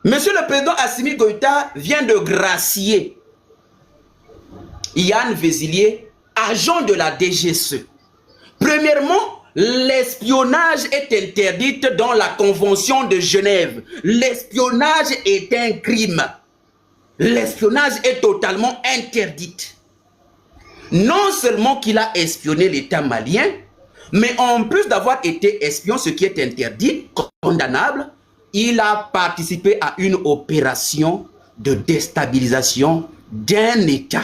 Monsieur le Président Assimi Goïta vient de gracier Yann Vézilier, agent de la DGSE. Premièrement, l'espionnage est interdit dans la Convention de Genève. L'espionnage est un crime. L'espionnage est totalement interdit. Non seulement qu'il a espionné l'État malien, mais en plus d'avoir été espion, ce qui est interdit, condamnable, il a participé à une opération de déstabilisation d'un État,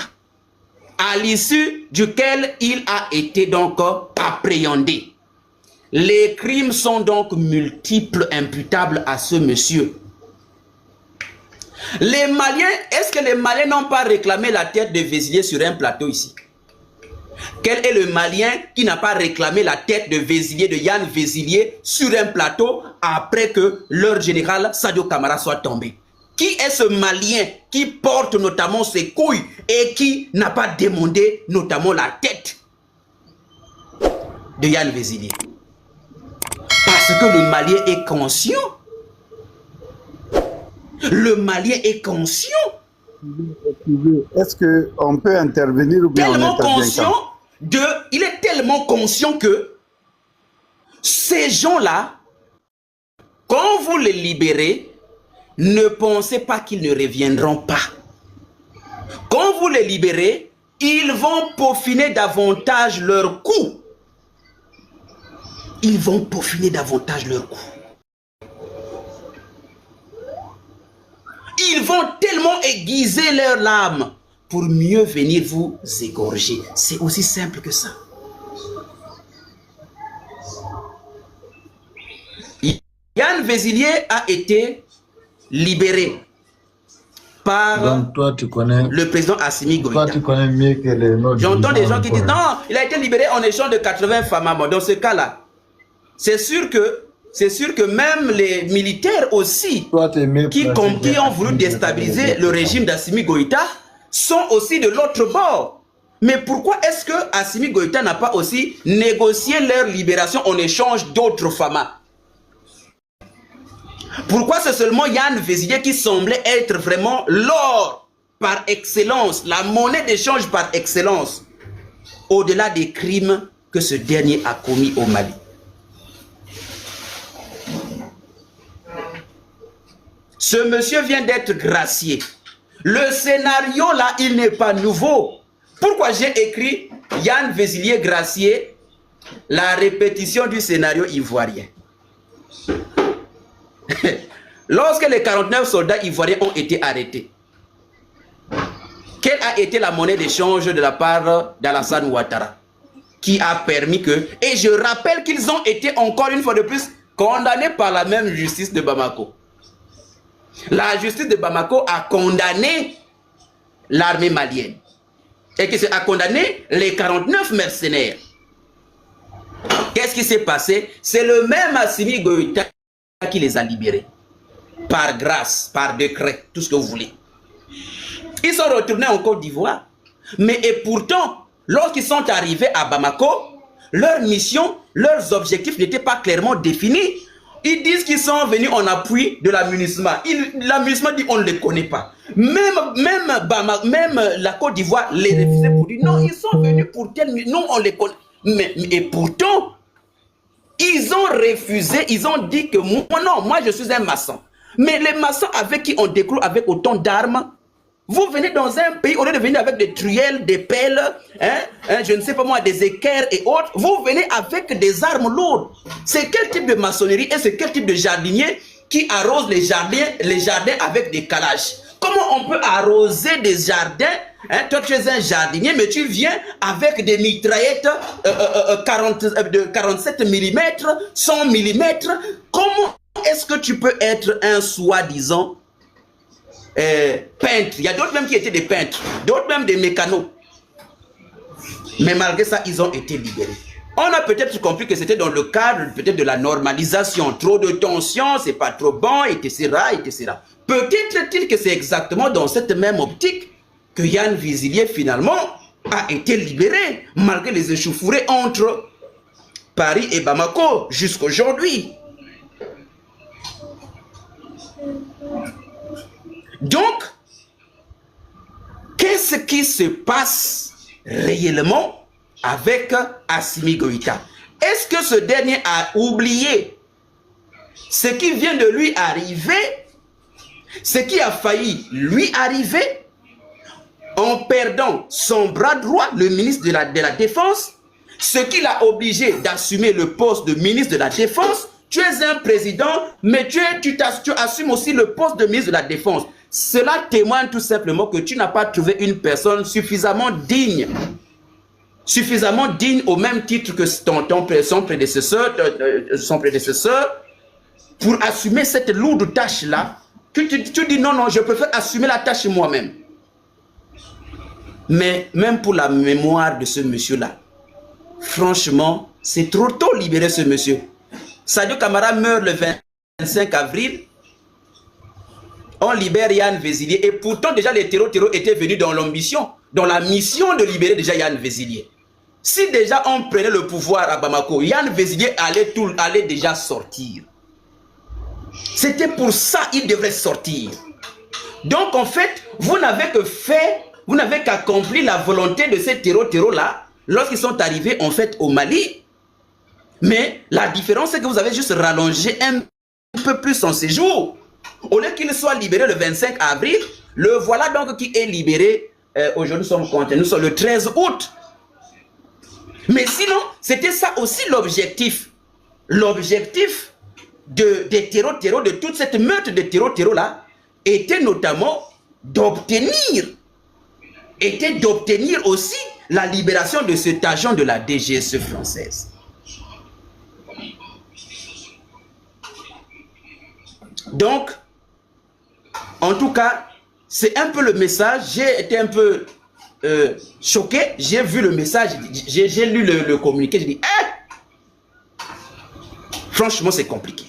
à l'issue duquel il a été donc appréhendé. Les crimes sont donc multiples, imputables à ce monsieur. Les Maliens, est-ce que les Maliens n'ont pas réclamé la tête de Vézilier sur un plateau ici? Quel est le Malien qui n'a pas réclamé la tête de Vézilier, de Yann Vézilier, sur un plateau après que leur général Sadio Camara soit tombé? Qui est ce Malien qui porte notamment ses couilles et qui n'a pas demandé notamment la tête de Yann Vézilier? Parce que le Malien est conscient. Le Malien est conscient. Est-ce qu'on peut intervenir ou bien tellement on intervient conscient il est tellement conscient que ces gens-là, quand vous les libérez, ne pensez pas qu'ils ne reviendront pas. Quand vous les libérez, ils vont peaufiner davantage leur coup. Ils vont peaufiner davantage leur coup. Ils vont tellement aiguiser leur lame pour mieux venir vous égorger. C'est aussi simple que ça. Yann Vézilier a été libéré par le président Assimi Goïta. J'entends des gens qui disent non, il a été libéré en échange de 80 femmes. Dans ce cas-là, c'est sûr que même les militaires aussi qui ont voulu déstabiliser le régime d'Assimi Goïta sont aussi de l'autre bord. Mais pourquoi est-ce que Assimi Goïta n'a pas aussi négocié leur libération en échange d'autres femmes? Pourquoi c'est seulement Yann Vézilier qui semblait être vraiment l'or par excellence, la monnaie d'échange par excellence, au-delà des crimes que ce dernier a commis au Mali? Ce monsieur vient d'être gracié. Le scénario là, il n'est pas nouveau. Pourquoi j'ai écrit Yann Vézilier gracié, la répétition du scénario ivoirien? Lorsque les 49 soldats ivoiriens ont été arrêtés, quelle a été la monnaie d'échange de la part d'Alassane Ouattara, qui a permis que, et je rappelle qu'ils ont été encore une fois de plus condamnés par la même justice de Bamako. La justice de Bamako a condamné l'armée malienne et qui a condamné les 49 mercenaires. Qu'est-ce qui s'est passé? C'est le même Assimi Goïta qui les a libérés. Par grâce, par décret, tout ce que vous voulez. Ils sont retournés en Côte d'Ivoire. Mais et pourtant, lorsqu'ils sont arrivés à Bamako, leur mission, leurs objectifs n'étaient pas clairement définis. Ils disent qu'ils sont venus en appui de la MINUSMA. La MINUSMA dit on ne les connaît pas. Même la Côte d'Ivoire les refusait pour dire non, ils sont venus pour tel... Non, on les connaît. Et pourtant, ils ont refusé, ils ont dit que moi je suis un maçon. Mais les maçons avec qui on décroule avec autant d'armes, vous venez dans un pays, au lieu de venir avec des truelles, des pelles, je ne sais pas moi, des équerres et autres, vous venez avec des armes lourdes. C'est quel type de maçonnerie et c'est quel type de jardinier qui arrose les jardins avec des calages? Comment on peut arroser des jardins? Toi tu es un jardinier, mais tu viens avec des mitraillettes de 47 mm, 100 mm. Comment est-ce que tu peux être un soi-disant peintre? Il y a d'autres même qui étaient des peintres, d'autres même des mécanos. Mais malgré ça, ils ont été libérés. On a peut-être compris que c'était dans le cadre peut-être de la normalisation. Trop de tension, c'est pas trop bon, etc. etc. Peut-être que c'est exactement dans cette même optique que Yann Vézilier finalement a été libéré, malgré les échauffourées entre Paris et Bamako jusqu'aujourd'hui. qu'est-ce qui se passe réellement avec Assimi Goïta? Est-ce que ce dernier a oublié ce qui vient de lui arriver, ce qui a failli lui arriver en perdant son bras droit, le ministre de la Défense, ce qui l'a obligé d'assumer le poste de ministre de la Défense? Tu es un président, mais tu assumes aussi le poste de ministre de la Défense. Cela témoigne tout simplement que tu n'as pas trouvé une personne suffisamment digne au même titre que son prédécesseur, pour assumer cette lourde tâche-là. Tu dis non, je préfère assumer la tâche moi-même. Mais même pour la mémoire de ce monsieur-là, franchement, c'est trop tôt libérer ce monsieur. Sadio Camara meurt le 25 avril. On libère Yann Vézilier. Et pourtant, déjà, les terreaux étaient venus dans l'ambition, dans la mission de libérer déjà Yann Vézilier. Si déjà on prenait le pouvoir à Bamako, Yann Vézilier allait déjà sortir. C'était pour ça qu'il devrait sortir. Donc, en fait, vous n'avez qu'accompli la volonté de ces terreaux-là lorsqu'ils sont arrivés, en fait, au Mali. Mais la différence, c'est que vous avez juste rallongé un peu plus son séjour. Au lieu qu'il soit libéré le 25 avril, le voilà donc qui est libéré. Aujourd'hui, nous sommes le 13 août. Mais sinon, c'était ça aussi l'objectif. L'objectif des terreaux, de toute cette meute de terreaux-là, était notamment d'obtenir aussi la libération de cet agent de la DGSE française. Donc, en tout cas, c'est un peu le message. J'ai été un peu choqué. J'ai vu le message, j'ai lu le communiqué. J'ai dit, franchement, c'est compliqué.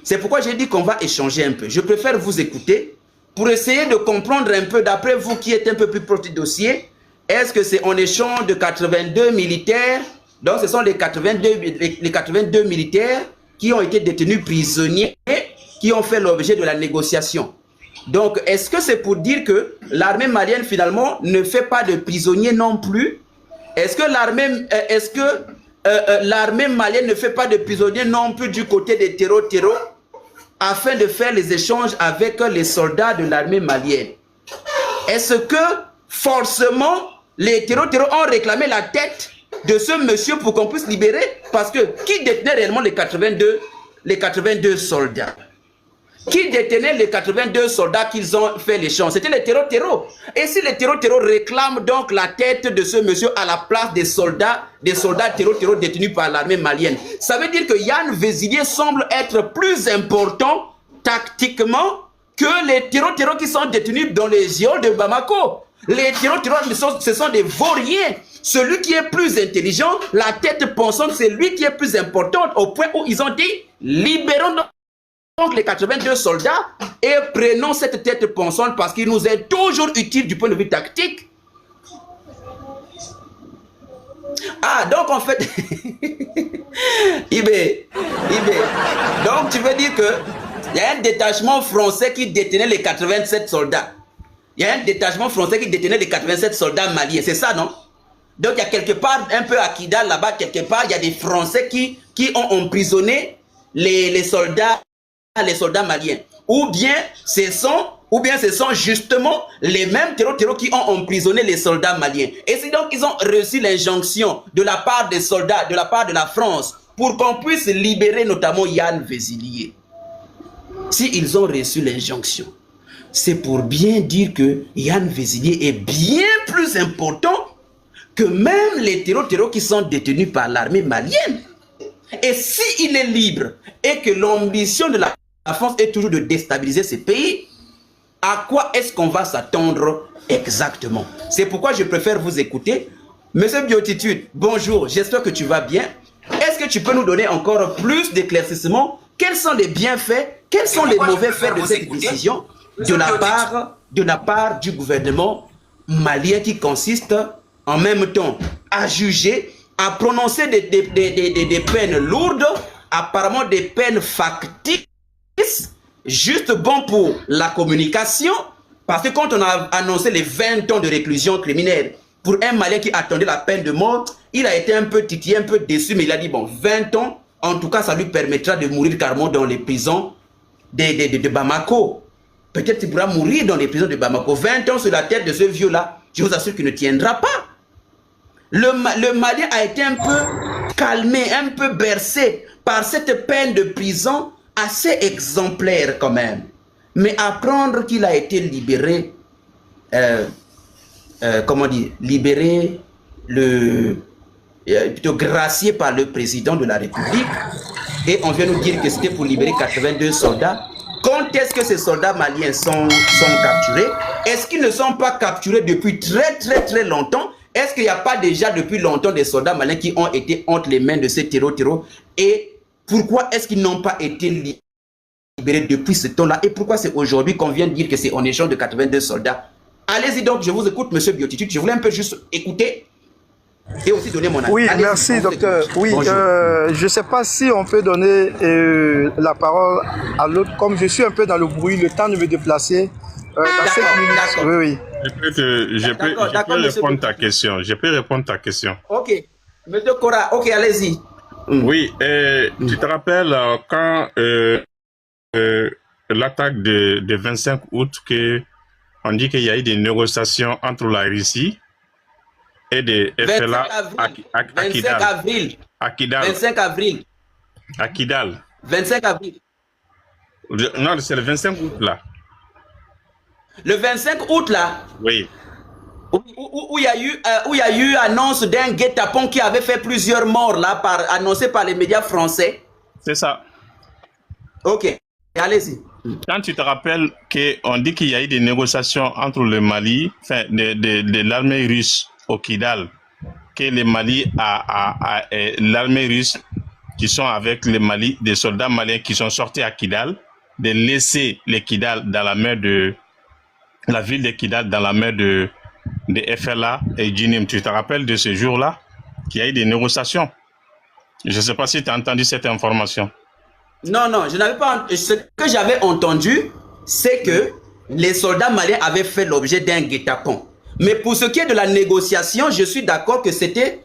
C'est pourquoi j'ai dit qu'on va échanger un peu. Je préfère vous écouter pour essayer de comprendre un peu, d'après vous qui êtes un peu plus proche du dossier, est-ce que c'est en échange de 82 militaires? Donc, ce sont les 82 militaires qui ont été détenus prisonniers, qui ont fait l'objet de la négociation. Donc, est-ce que c'est pour dire que l'armée malienne, finalement, ne fait pas de prisonniers non plus? Est-ce que l'armée malienne ne fait pas de prisonniers non plus du côté des terreaux afin de faire les échanges avec les soldats de l'armée malienne? Est-ce que, forcément, les terreaux ont réclamé la tête de ce monsieur pour qu'on puisse libérer? Parce que qui détenait réellement les 82 soldats? Qui détenait les 82 soldats qu'ils ont fait l'échange? C'était les terreaux. Et si les terreaux réclament donc la tête de ce monsieur à la place des soldats terreaux détenus par l'armée malienne, ça veut dire que Yann Vézilier semble être plus important tactiquement que les terreaux qui sont détenus dans les geôles de Bamako. Les terreaux, ce sont des vauriens. Celui qui est plus intelligent, la tête pensante, c'est lui qui est plus important, au point où ils ont dit, libérons donc les 82 soldats et prenons cette tête pensante parce qu'il nous est toujours utile du point de vue tactique. Ah, donc en fait, Ibé, donc tu veux dire que il y a un détachement français qui détenait les 87 soldats. Il y a un détachement français qui détenait les 87 soldats maliens, c'est ça, non? Donc il y a quelque part, un peu à Kidal, là-bas, quelque part, il y a des Français qui ont emprisonné les soldats maliens. Ou bien ce sont justement les mêmes terreaux qui ont emprisonné les soldats maliens. Et c'est donc qu'ils ont reçu l'injonction de la part des soldats, de la part de la France, pour qu'on puisse libérer notamment Yann Vézilier. S'ils ont reçu l'injonction, c'est pour bien dire que Yann Vézilier est bien plus important que même les terreaux qui sont détenus par l'armée malienne. Et s'il est libre et que l'ambition de la France est toujours de déstabiliser ces pays, à quoi est-ce qu'on va s'attendre exactement? C'est pourquoi je préfère vous écouter. Monsieur Biotitude, bonjour, j'espère que tu vas bien. Est-ce que tu peux nous donner encore plus d'éclaircissements? Quels sont les bienfaits, quels sont les mauvais faits de cette décision de la part du gouvernement malien qui consiste en même temps à juger, à prononcer des peines lourdes, apparemment des peines factices, juste bon pour la communication, Parce que quand on a annoncé les 20 ans de réclusion criminelle pour un Malien qui attendait la peine de mort, il a été un peu titillé, un peu déçu, mais il a dit, bon, 20 ans, en tout cas, ça lui permettra de mourir carrément dans les prisons de Bamako. Peut-être qu'il pourra mourir dans les prisons de Bamako. 20 ans sur la tête de ce vieux-là, je vous assure qu'il ne tiendra pas. Le Malien a été un peu calmé, un peu bercé par cette peine de prison assez exemplaire quand même. Mais apprendre qu'il a été libéré, comment dire, libéré, plutôt gracié par le président de la République, et on vient nous dire que c'était pour libérer 82 soldats. Quand est-ce que ces soldats maliens sont capturés? Est-ce qu'ils ne sont pas capturés depuis très longtemps? Est-ce qu'il n'y a pas déjà depuis longtemps des soldats maliens qui ont été entre les mains de ces terreaux? Et pourquoi est-ce qu'ils n'ont pas été libérés depuis ce temps-là? Et pourquoi c'est aujourd'hui qu'on vient de dire que c'est en échange de 82 soldats? Allez-y donc, je vous écoute, monsieur Biotitude. Je voulais un peu juste écouter et aussi donner mon avis. Oui, merci, docteur. Oui, je ne sais pas si on peut donner la parole à l'autre. Comme je suis un peu dans le bruit, le temps de me déplacer. Dans 7 minutes. Oui, oui. Je peux répondre à ta question. Je peux répondre à ta question. Ok. Monsieur Kora, ok, allez-y. Oui, tu te rappelles quand l'attaque de 25 août, on dit qu'il y a eu des négociations entre la Russie et des FLA à Kidal. 25 avril. À Kidal. 25 avril. Non, c'est le 25 août là. Le 25 août là. Oui. Où il y a eu annonce d'un guet-apens qui avait fait plusieurs morts là, annoncé par les médias français. C'est ça. Ok, allez-y. Quand tu te rappelles qu'on dit qu'il y a eu des négociations entre le Mali, enfin de l'armée russe au Kidal, que le Mali l'armée russe qui sont avec le Mali, des soldats maliens qui sont sortis à Kidal, de laisser les Kidal dans la main de la ville de Kidal dans la main de FLA et Djinim. Tu te rappelles de ce jour-là qu'il y a eu des négociations? Je ne sais pas si tu as entendu cette information. Non, je n'avais pas. Ce que j'avais entendu, c'est que les soldats maliens avaient fait l'objet d'un guet-apens. Mais pour ce qui est de la négociation, je suis d'accord que c'était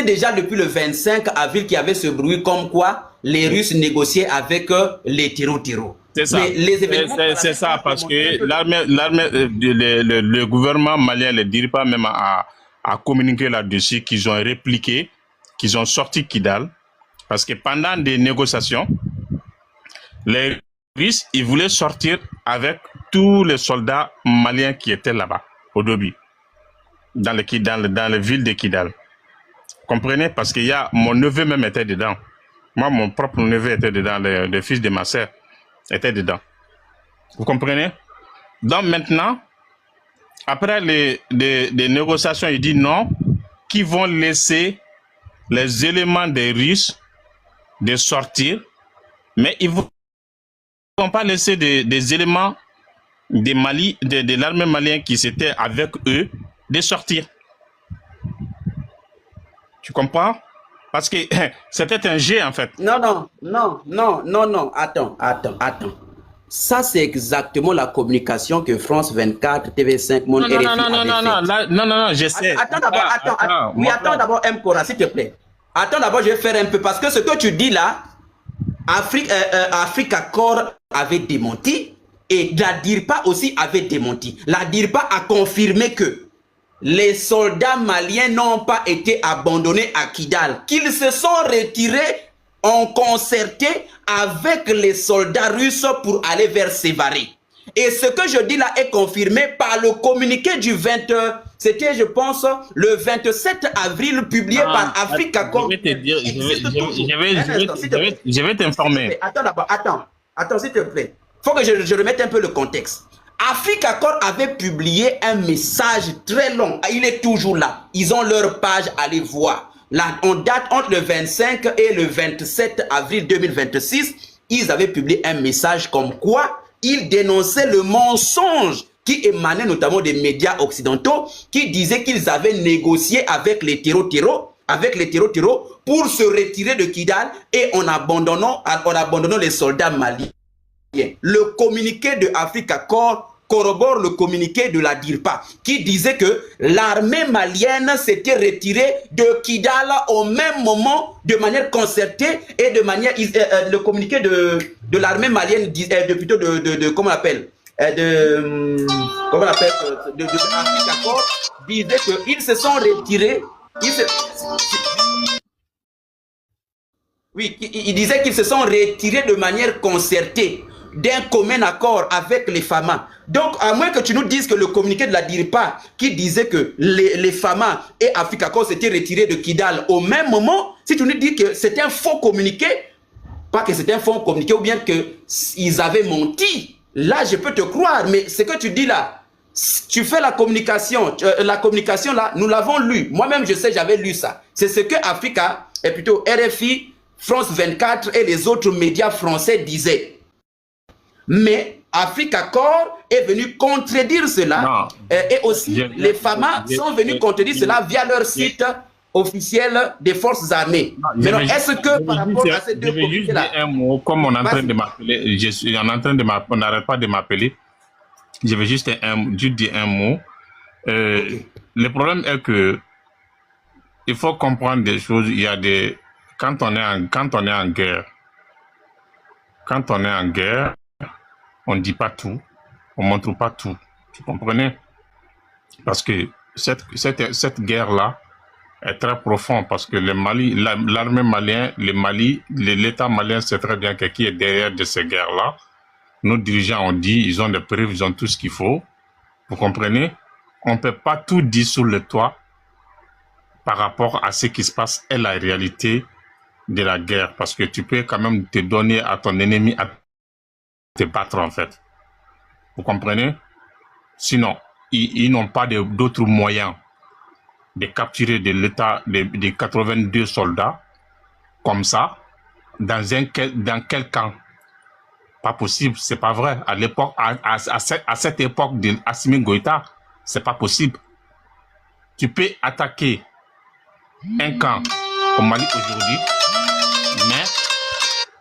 déjà depuis le 25 avril qu'il y avait ce bruit comme quoi les Russes négociaient avec les terreaux. C'est ça. C'est ça, parce que le gouvernement malien, le dirigeant même a communiqué là-dessus, qu'ils ont répliqué, qu'ils ont sorti Kidal, parce que pendant des négociations, les Russes, ils voulaient sortir avec tous les soldats maliens qui étaient là-bas, au début, dans la ville de Kidal. Comprenez? Parce qu'il y a, mon neveu même était dedans. Moi, mon propre neveu était dedans, le fils de ma sœur était dedans. Vous comprenez? Donc maintenant, après les négociations, il dit non, qui vont laisser les éléments des Russes de sortir, mais ils ne vont pas laisser des éléments de Mali, de l'armée malienne qui s'était avec eux, de sortir. Tu comprends? Parce que c'était un jet en fait. Non. Attends. Ça, c'est exactement la communication que France 24, TV5, Monde RFI non, je sais. Attends d'abord, M. Kora, s'il te plaît. Attends d'abord, je vais faire un peu. Parce que ce que tu dis là, Africa Corps avait démenti et la DIRPA aussi avait démenti. La DIRPA a confirmé que les soldats maliens n'ont pas été abandonnés à Kidal, qu'ils se sont retirés en concerté avec les soldats russes pour aller vers Sévaré. Et ce que je dis là est confirmé par le communiqué du 20, c'était je pense le 27 avril publié par Africa Corps. Je vais te dire, je vais t'informer. Attends d'abord, attends s'il te plaît. Il faut que je remette un peu le contexte. Africa Corps avait publié un message très long. Il est toujours là. Ils ont leur page, allez voir. Là, on date entre le 25 et le 27 avril 2026. Ils avaient publié un message comme quoi ils dénonçaient le mensonge qui émanait notamment des médias occidentaux qui disaient qu'ils avaient négocié avec les terreaux pour se retirer de Kidal et en abandonnant les soldats maliens. Le communiqué de Africa Corps corrobore le communiqué de la DIRPA qui disait que l'armée malienne s'était retirée de Kidal au même moment de manière concertée et de manière... le communiqué de l'armée malienne, plutôt comment on appelle comment on appelle de Afrique Accord, disait qu'ils se sont retirés. Oui, il disait qu'ils se sont retirés de manière concertée d'un commun accord avec les FAMA. Donc, à moins que tu nous dises que le communiqué de la DIRPA qui disait que les FAMA et Afrique Accord s'étaient retirés de Kidal au même moment, si tu nous dis que c'était un faux communiqué, pas que c'était un faux communiqué ou bien qu'ils avaient menti, là, je peux te croire. Mais ce que tu dis là, tu fais la communication là, nous l'avons lu. Moi-même, je sais, j'avais lu ça. C'est ce que Africa, et plutôt RFI, France 24 et les autres médias français disaient. Mais Afrique Accord est venu contredire cela. Et aussi, les FAMA sont venus contredire cela via leur site officiel des forces armées. Maintenant, est-ce que par rapport à ces deux communiqués-là... un mot, comme on est en train de m'appeler, je suis en train de m'appeler, on n'arrête pas de m'appeler, je vais juste dire un mot. Okay. Le problème est que il faut comprendre des choses. Il y a des... Quand on est en guerre, on ne dit pas tout, on ne montre pas tout. Vous comprenez? Parce que cette guerre-là est très profonde, parce que l'armée malienne, l'État malien sait très bien que qui est derrière de ces guerres-là. Nos dirigeants ont dit, ils ont des preuves, ils ont tout ce qu'il faut. Vous comprenez? On ne peut pas tout dire sur le toit par rapport à ce qui se passe et la réalité de la guerre, parce que tu peux quand même te donner à ton ennemi à te battre en fait. Vous comprenez? Sinon, ils n'ont pas d'autres moyens de capturer de l'État de 82 soldats comme ça dans quel camp? Pas possible, c'est pas vrai. À l'époque, à cette époque de Assimi Goïta, c'est pas possible. Tu peux attaquer un camp au Mali aujourd'hui, mais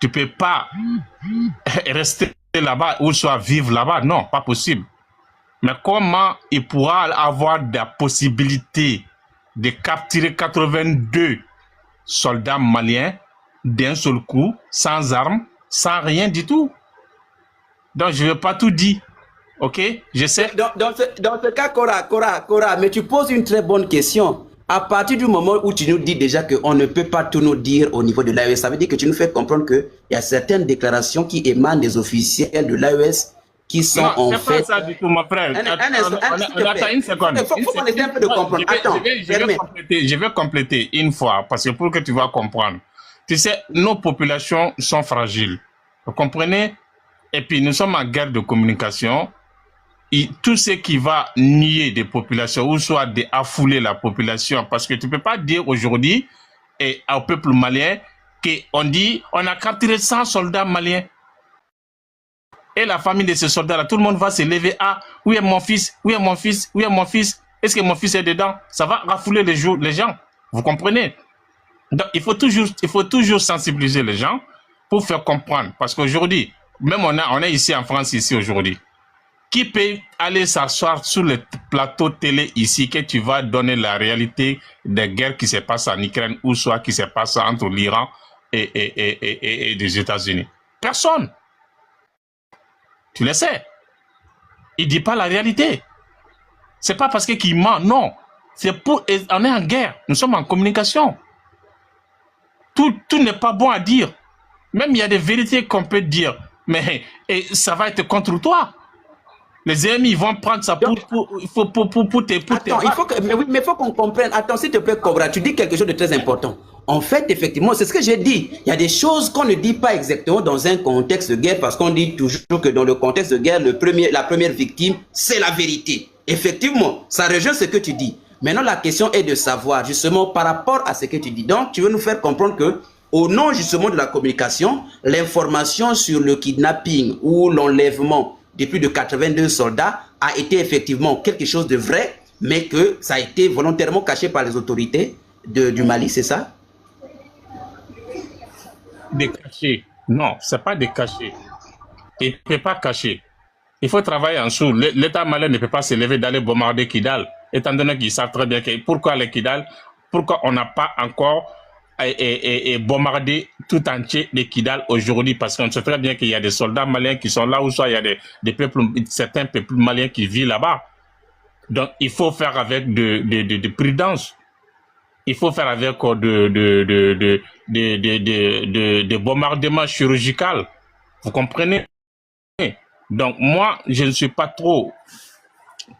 tu peux pas rester là-bas ou soit vivre là-bas. Non, pas possible. Mais comment il pourra avoir la possibilité de capturer 82 soldats maliens d'un seul coup, sans armes, sans rien du tout? Donc, je ne vais pas tout dire. OK? Je sais. Dans ce cas, Cora, mais tu poses une très bonne question. À partir du moment où tu nous dis déjà qu'on ne peut pas tout nous dire au niveau de l'AES, ça veut dire que tu nous fais comprendre qu'il y a certaines déclarations qui émanent des officiels de l'AES qui sont en fait... Non, c'est pas ça du tout, mon frère. Attends une seconde. Il faut qu'on essaie un peu de comprendre. Attends, je vais compléter une fois, parce que pour que tu vas comprendre. Tu sais, nos populations sont fragiles. Vous comprenez? Et puis, nous sommes en guerre de communication. Et tout ce qui va nier des populations, ou soit affouler la population, parce que tu ne peux pas dire aujourd'hui au peuple malien qu'on dit on a capturé 100 soldats maliens. Et la famille de ces soldats-là, tout le monde va se lever. Ah, où est mon fils? Où est mon fils? Où est mon fils? Est-ce que mon fils est dedans? Ça va rafouler les gens. Vous comprenez? Donc, il faut toujours sensibiliser les gens pour faire comprendre. Parce qu'aujourd'hui, même on est ici en France, ici aujourd'hui. Qui peut aller s'asseoir sur le plateau télé ici que tu vas donner la réalité des guerres qui se passent en Ukraine ou soit qui se passent entre l'Iran et les États-Unis? Personne. Tu le sais. Il ne dit pas la réalité. C'est pas parce qu'il ment, non. C'est pour... On est en guerre. Nous sommes en communication. Tout n'est pas bon à dire. Même il y a des vérités qu'on peut dire. Mais ça va être contre toi. Les ennemis vont prendre ça pour Attends, il faut qu'on comprenne. Attends, s'il te plaît, Cobra, tu dis quelque chose de très important. En fait, effectivement, c'est ce que j'ai dit. Il y a des choses qu'on ne dit pas exactement dans un contexte de guerre, parce qu'on dit toujours que dans le contexte de guerre, la première victime, c'est la vérité. Effectivement, ça rejoint ce que tu dis. Maintenant, la question est de savoir, justement, par rapport à ce que tu dis. Donc, tu veux nous faire comprendre que, au nom, justement, de la communication, l'information sur le kidnapping ou l'enlèvement de plus de 82 soldats a été effectivement quelque chose de vrai, mais que ça a été volontairement caché par les autorités du Mali, c'est ça? Des cachés. Non, c'est pas des cachés. Il ne peut pas cacher. Il faut travailler en dessous. L'État malien ne peut pas se lever d'aller bombarder Kidal, étant donné qu'ils savent très bien pourquoi les Kidal, pourquoi on n'a pas encore bombardé tout entier les Kidal aujourd'hui, parce qu'on sait très bien qu'il y a des soldats maliens qui sont là, ou soit il y a des peuples, certains peuples maliens qui vivent là-bas. Donc, il faut faire avec de prudence. Il faut faire avec de bombardements chirurgicaux. Vous comprenez? Donc, moi, je ne suis pas trop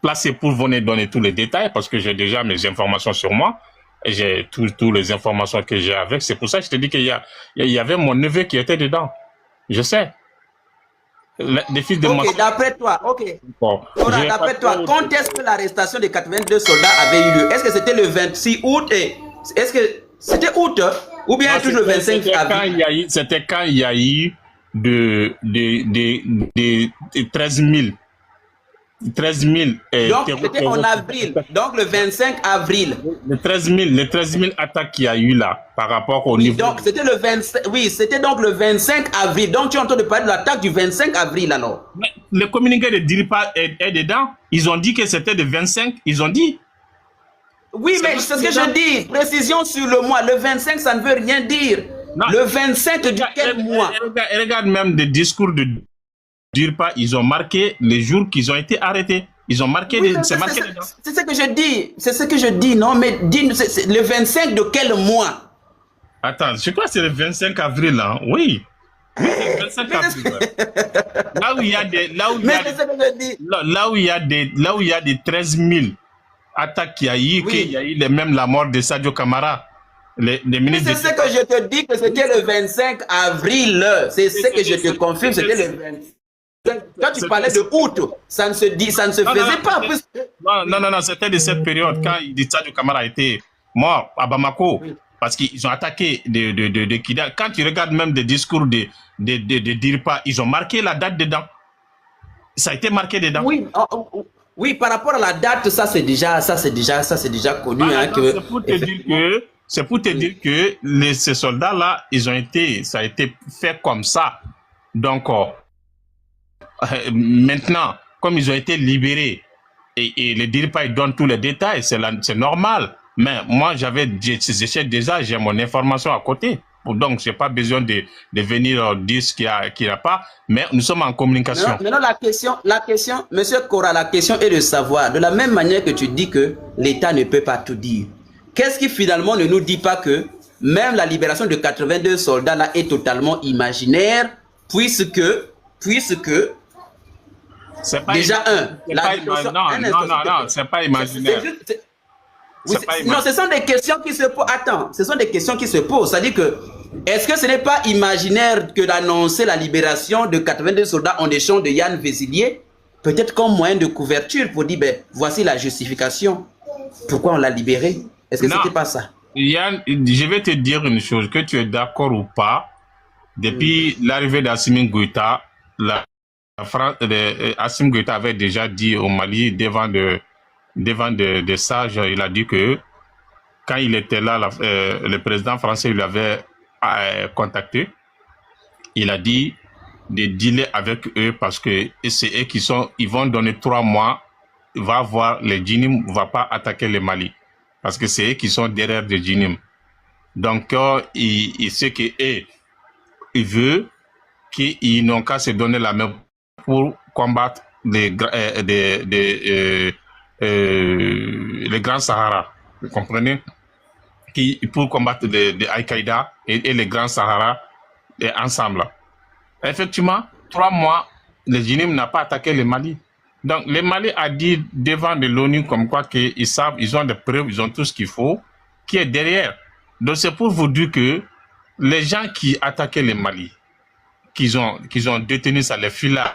placé pour venir donner tous les détails parce que j'ai déjà mes informations sur moi. J'ai toutes les informations que j'ai avec. C'est pour ça que je te dis qu'il y avait mon neveu qui était dedans. Je sais. Les fils de ok, d'après toi, ok. Bon, d'après toi, quand est-ce que l'arrestation des 82 soldats avait eu lieu? Est-ce que c'était le 26 août et est-ce que c'était août ou bien toujours le 25 avril? C'était quand il y a eu de 13 000. 13 000. Donc c'était en avril, donc le 25 avril. Les 13 000 attaques qu'il y a eu là par rapport au niveau. Donc c'était le 25, oui, c'était donc le 25 avril. Donc tu entends de parler de l'attaque du 25 avril alors. Mais le communiqué de DIRPA est dedans. Ils ont dit que c'était le 25, ils ont dit. Oui, mais c'est ce que je dis. Précision sur le mois. Le 25, ça ne veut rien dire. Non. Le 25 de quel mois? Regarde même des discours de DIRPA, ils ont marqué les jours qu'ils ont été arrêtés. Ils ont marqué, oui, c'est ce que je dis. C'est ce que je dis, non? Mais dis, le 25 de quel mois? Attends, je crois que c'est le 25 avril, hein? Oui. Oui, c'est le 25 avril. Là où il y a des, là où il y a des 13 000 attaques qu'il y a eu, oui. Qu'il y a eu même la mort de Sadio Camara. Les ministres. C'est ce que je te dis que c'était le 25 avril. C'est ce que je te confirme, c'était le 25. Quand tu parlais de août, ça ne se faisait pas. Non, c'était de cette période quand Sadio Camara a été mort à Bamako. Oui. Parce qu'ils ont attaqué de Kidal. Quand tu regardes même des discours de DIRPA, ils ont marqué la date dedans. Ça a été marqué dedans. Oui, oui, par rapport à la date, ça c'est déjà connu. Hein, c'est pour te dire que ces soldats-là, ça a été fait comme ça. Donc, maintenant, comme ils ont été libérés, et les DIRPA, ils donnent tous les détails, c'est normal. Mais moi, j'ai mon information à côté. Donc, je n'ai pas besoin de venir dire ce qu'il n'y a pas. Mais nous sommes en communication. Maintenant, la question, Monsieur Kora, la question est de savoir, de la même manière que tu dis que l'État ne peut pas tout dire, qu'est-ce qui finalement ne nous dit pas que même la libération de 82 soldats là est totalement imaginaire, puisque déjà c'est pas imaginaire. Non, ce sont des questions qui se posent. Attends, ce sont des questions qui se posent. C'est-à-dire que, est-ce que ce n'est pas imaginaire que d'annoncer la libération de 82 soldats en échange de Yann Vézilier, peut-être comme moyen de couverture pour dire, ben, voici la justification. Pourquoi on l'a libéré? Est-ce que c'était pas ça? Yann, je vais te dire une chose, que tu es d'accord ou pas, depuis l'arrivée d'Assimi Goïta, Assimi Goïta avait déjà dit au Mali devant des sages, il a dit que quand il était là, le président français lui avait contacté. Il a dit de dealer avec eux parce que c'est eux ils vont donner 3 mois. Il va voir les djinim, ne va pas attaquer le Mali parce que c'est eux qui sont derrière les djinim. Donc il sait que il veut qu'ils n'ont qu'à se donner la main pour combattre les Grands Sahara, vous comprenez, pour combattre Al-Qaïda et les Grands Sahara ensemble. Effectivement, 3 mois, le djinim n'a pas attaqué le Mali. Donc, le Mali a dit devant de l'ONU comme quoi qu'ils savent, ils ont des preuves, ils ont tout ce qu'il faut, qui est derrière. Donc, c'est pour vous dire que les gens qui attaquaient le Mali, qu'ils ont détenu ça, les filles-là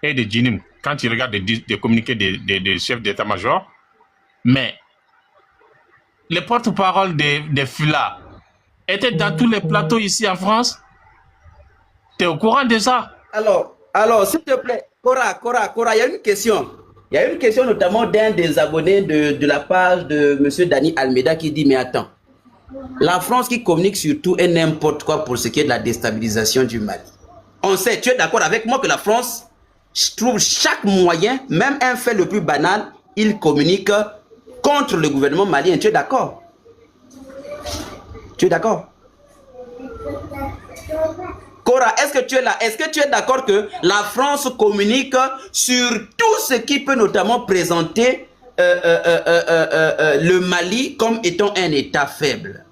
et des djinim, quand tu regardes des communiqués des chefs d'état-major, mais les porte-parole des FULA étaient dans tous les plateaux ici en France. Tu es au courant de ça? Alors, s'il te plaît, Kora, il y a une question. Il y a une question notamment d'un des abonnés de la page de M. Dani Almeida qui dit, mais attends, la France qui communique sur tout et n'importe quoi pour ce qui est de la déstabilisation du Mali. On sait, tu es d'accord avec moi que la France trouve chaque moyen, même un fait le plus banal, il communique contre le gouvernement malien. Tu es d'accord? Tu es d'accord? Cora, est-ce que tu es là? Est-ce que tu es d'accord que la France communique sur tout ce qui peut notamment présenter le Mali comme étant un État faible?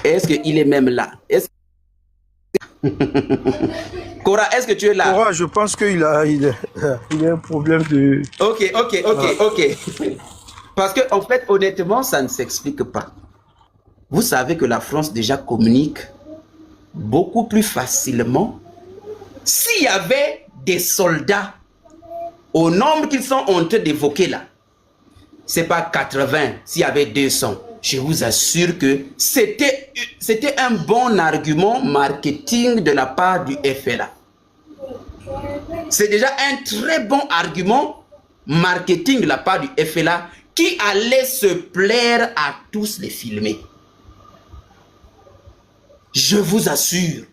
Est-ce qu'il est même là? Cora, est-ce que tu es là? Cora, je pense qu'il a un problème de... Ok. Parce que, en fait, honnêtement, ça ne s'explique pas. Vous savez que la France déjà communique beaucoup plus facilement s'il y avait des soldats au nombre qu'ils sont en train d'évoquer là. C'est pas 80, s'il y avait 200. Je vous assure que c'était un bon argument marketing de la part du FLA. C'est déjà un très bon argument marketing de la part du FLA qui allait se plaire à tous les filmer. Je vous assure.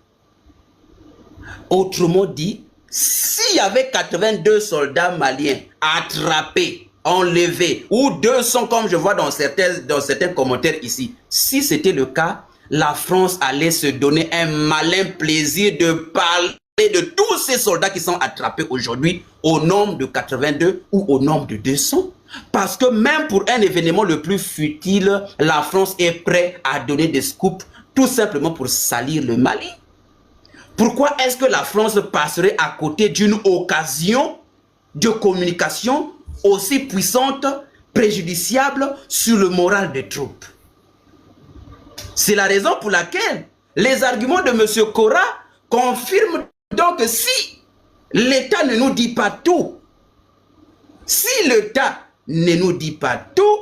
Autrement dit, s'il y avait 82 soldats maliens attrapés, enlevés, ou 200 comme je vois dans certains commentaires ici, si c'était le cas, la France allait se donner un malin plaisir de parler de tous ces soldats qui sont attrapés aujourd'hui au nombre de 82 ou au nombre de 200. Parce que même pour un événement le plus futile, la France est prête à donner des scoops tout simplement pour salir le Mali. Pourquoi est-ce que la France passerait à côté d'une occasion de communication aussi puissante, préjudiciable sur le moral des troupes? C'est la raison pour laquelle les arguments de M. Cora confirment donc que si l'État ne nous dit pas tout, si l'État ne nous dit pas tout,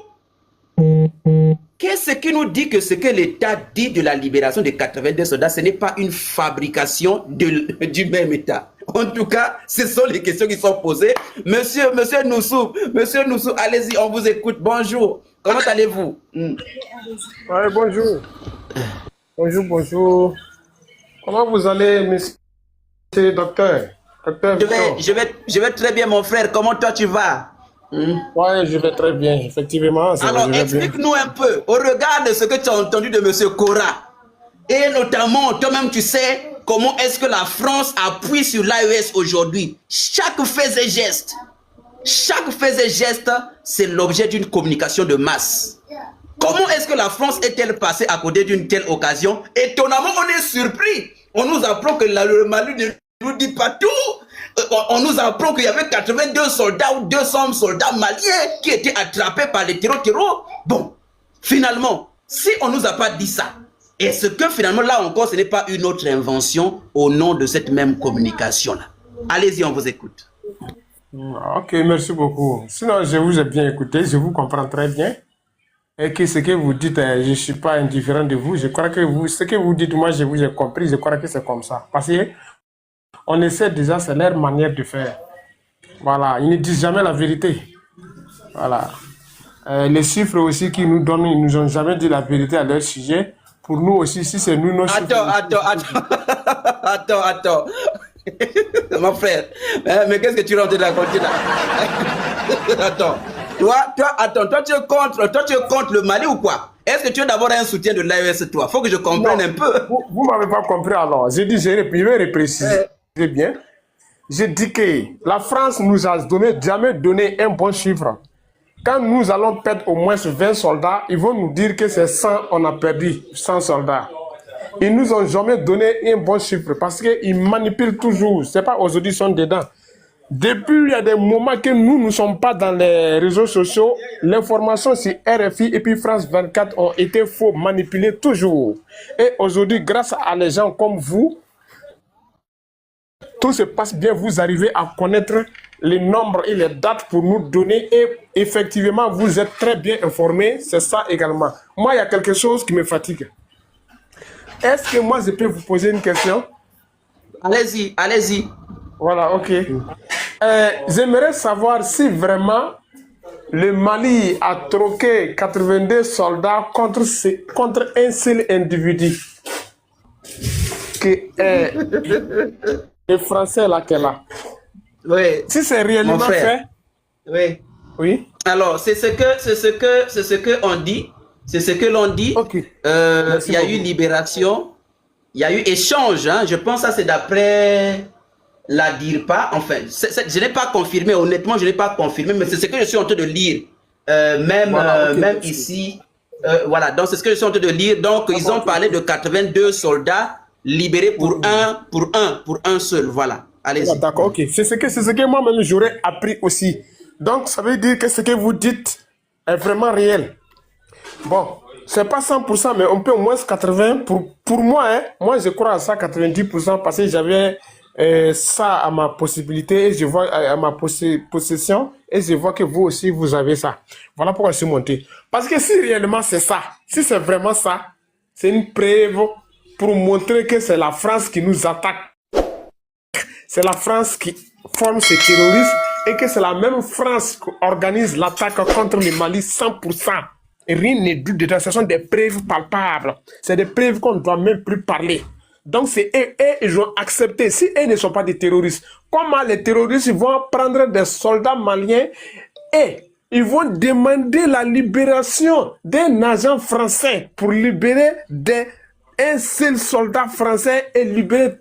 qu'est-ce qui nous dit que ce que l'État dit de la libération des 82 soldats, ce n'est pas une fabrication du même État? En tout cas, ce sont les questions qui sont posées. Monsieur Noussou, allez-y, on vous écoute. Bonjour, comment allez-vous? Oui, bonjour. Bonjour. Comment vous allez, monsieur docteur? Je vais très bien, mon frère. Comment toi, tu vas? Oui, je vais très bien, effectivement. Alors, explique-nous un peu, au regard de ce que tu as entendu de M. Cora, et notamment, toi-même, tu sais comment est-ce que la France appuie sur l'AES aujourd'hui. Chaque fait et geste, c'est l'objet d'une communication de masse. Comment est-ce que la France est-elle passée à côté d'une telle occasion? Étonnamment, on est surpris. On nous apprend que le Mali ne nous dit pas tout. On nous apprend qu'il y avait 82 soldats ou 200 soldats maliens qui étaient attrapés par les terreaux. Bon, finalement, si on ne nous a pas dit ça, est-ce que finalement, là encore, ce n'est pas une autre invention au nom de cette même communication-là? Allez-y, on vous écoute. Ok, merci beaucoup. Sinon, je vous ai bien écouté, je vous comprends très bien. Et que ce que vous dites, je ne suis pas indifférent de vous. Je crois que ce que vous dites, moi, je vous ai compris. Je crois que c'est comme ça. Parce que on essaie déjà, c'est leur manière de faire. Voilà, ils ne disent jamais la vérité. Voilà. Les chiffres aussi qu'ils nous donnent, ils ne nous ont jamais dit la vérité à leur sujet. Pour nous aussi, si c'est nous, nos chiffres... Attends. Mon frère, mais qu'est-ce que tu rentres de raconter là? Attends. Toi, tu es contre le Mali ou quoi? Est-ce que tu es d'abord un soutien de l'AES, toi? Faut que je comprenne un peu. Vous ne m'avez pas compris alors. J'ai dit, je vais repréciser bien. J'ai dit que la France nous a jamais donné un bon chiffre. Quand nous allons perdre au moins 20 soldats, ils vont nous dire que c'est 100, on a perdu 100 soldats. Ils nous ont jamais donné un bon chiffre parce qu'ils manipulent toujours. Ce n'est pas aujourd'hui qu'ils sont dedans. Depuis, il y a des moments que nous ne sommes pas dans les réseaux sociaux, l'information sur RFI et puis France 24 ont été faux, manipulés toujours. Et aujourd'hui, grâce à les gens comme vous, tout se passe bien, vous arrivez à connaître les nombres et les dates pour nous donner et effectivement, vous êtes très bien informés, c'est ça également. Moi, il y a quelque chose qui me fatigue. Est-ce que moi, je peux vous poser une question? Allez-y. Voilà, ok. J'aimerais savoir si vraiment le Mali a troqué 82 soldats contre un seul individu. les Français là qu'elle a. Oui, Si c'est mon réellement fait, frère. Oui. oui, Alors, c'est ce que on dit. C'est ce que l'on dit. ok. Il Merci y a eu beaucoup. libération. Il y a eu échange. Hein. Je pense que ça, c'est d'après la DIRPA. Enfin, je n'ai pas confirmé. Honnêtement, je n'ai pas confirmé. Mais c'est ce que je suis en train de lire. Voilà, ok, Même merci. ici. Voilà. Donc, c'est ce que je suis en train de lire. Donc, ils ont parlé de 82 soldats libérés pour un seul. Voilà. Voilà, Allez-y. d'accord, ok. C'est ce que moi-même j'aurais appris aussi. Donc, ça veut dire que ce que vous dites est vraiment réel. Bon, c'est pas 100%, mais on peut au moins 80%. Pour moi, hein, moi, je crois à ça 90% parce que j'avais ça à ma possibilité et je vois à ma possession et je vois que vous aussi, vous avez ça. Voilà pourquoi je suis monté. Parce que si réellement c'est ça, si c'est vraiment ça, c'est une preuve pour montrer que c'est la France qui nous attaque. C'est la France qui forme ces terroristes et que c'est la même France qui organise l'attaque contre le Mali 100%. Et rien n'est doute dedans. Ce sont des preuves palpables. C'est des preuves qu'on ne doit même plus parler. Donc c'est eux, ils ont accepté. Si eux ne sont pas des terroristes, comment les terroristes vont prendre des soldats maliens et ils vont demander la libération d'un agent français pour libérer un seul soldat français et libérer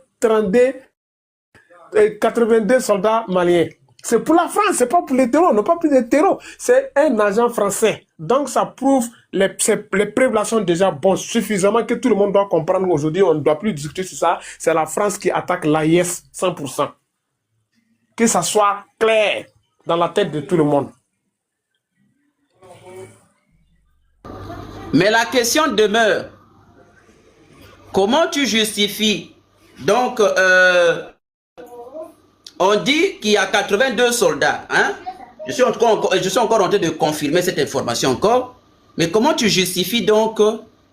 82 soldats maliens. C'est pour la France, c'est pas pour les terreaux, non pas pour les terreaux. C'est un agent français. Donc ça prouve, les preuves là sont déjà bonnes, suffisamment que tout le monde doit comprendre aujourd'hui, on ne doit plus discuter sur ça. C'est la France qui attaque l'AIS 100%. Que ça soit clair dans la tête de tout le monde. Mais la question demeure. Comment tu justifies? Donc, on dit qu'il y a 82 soldats. Hein? Je suis encore en train de confirmer cette information encore. Mais comment tu justifies donc?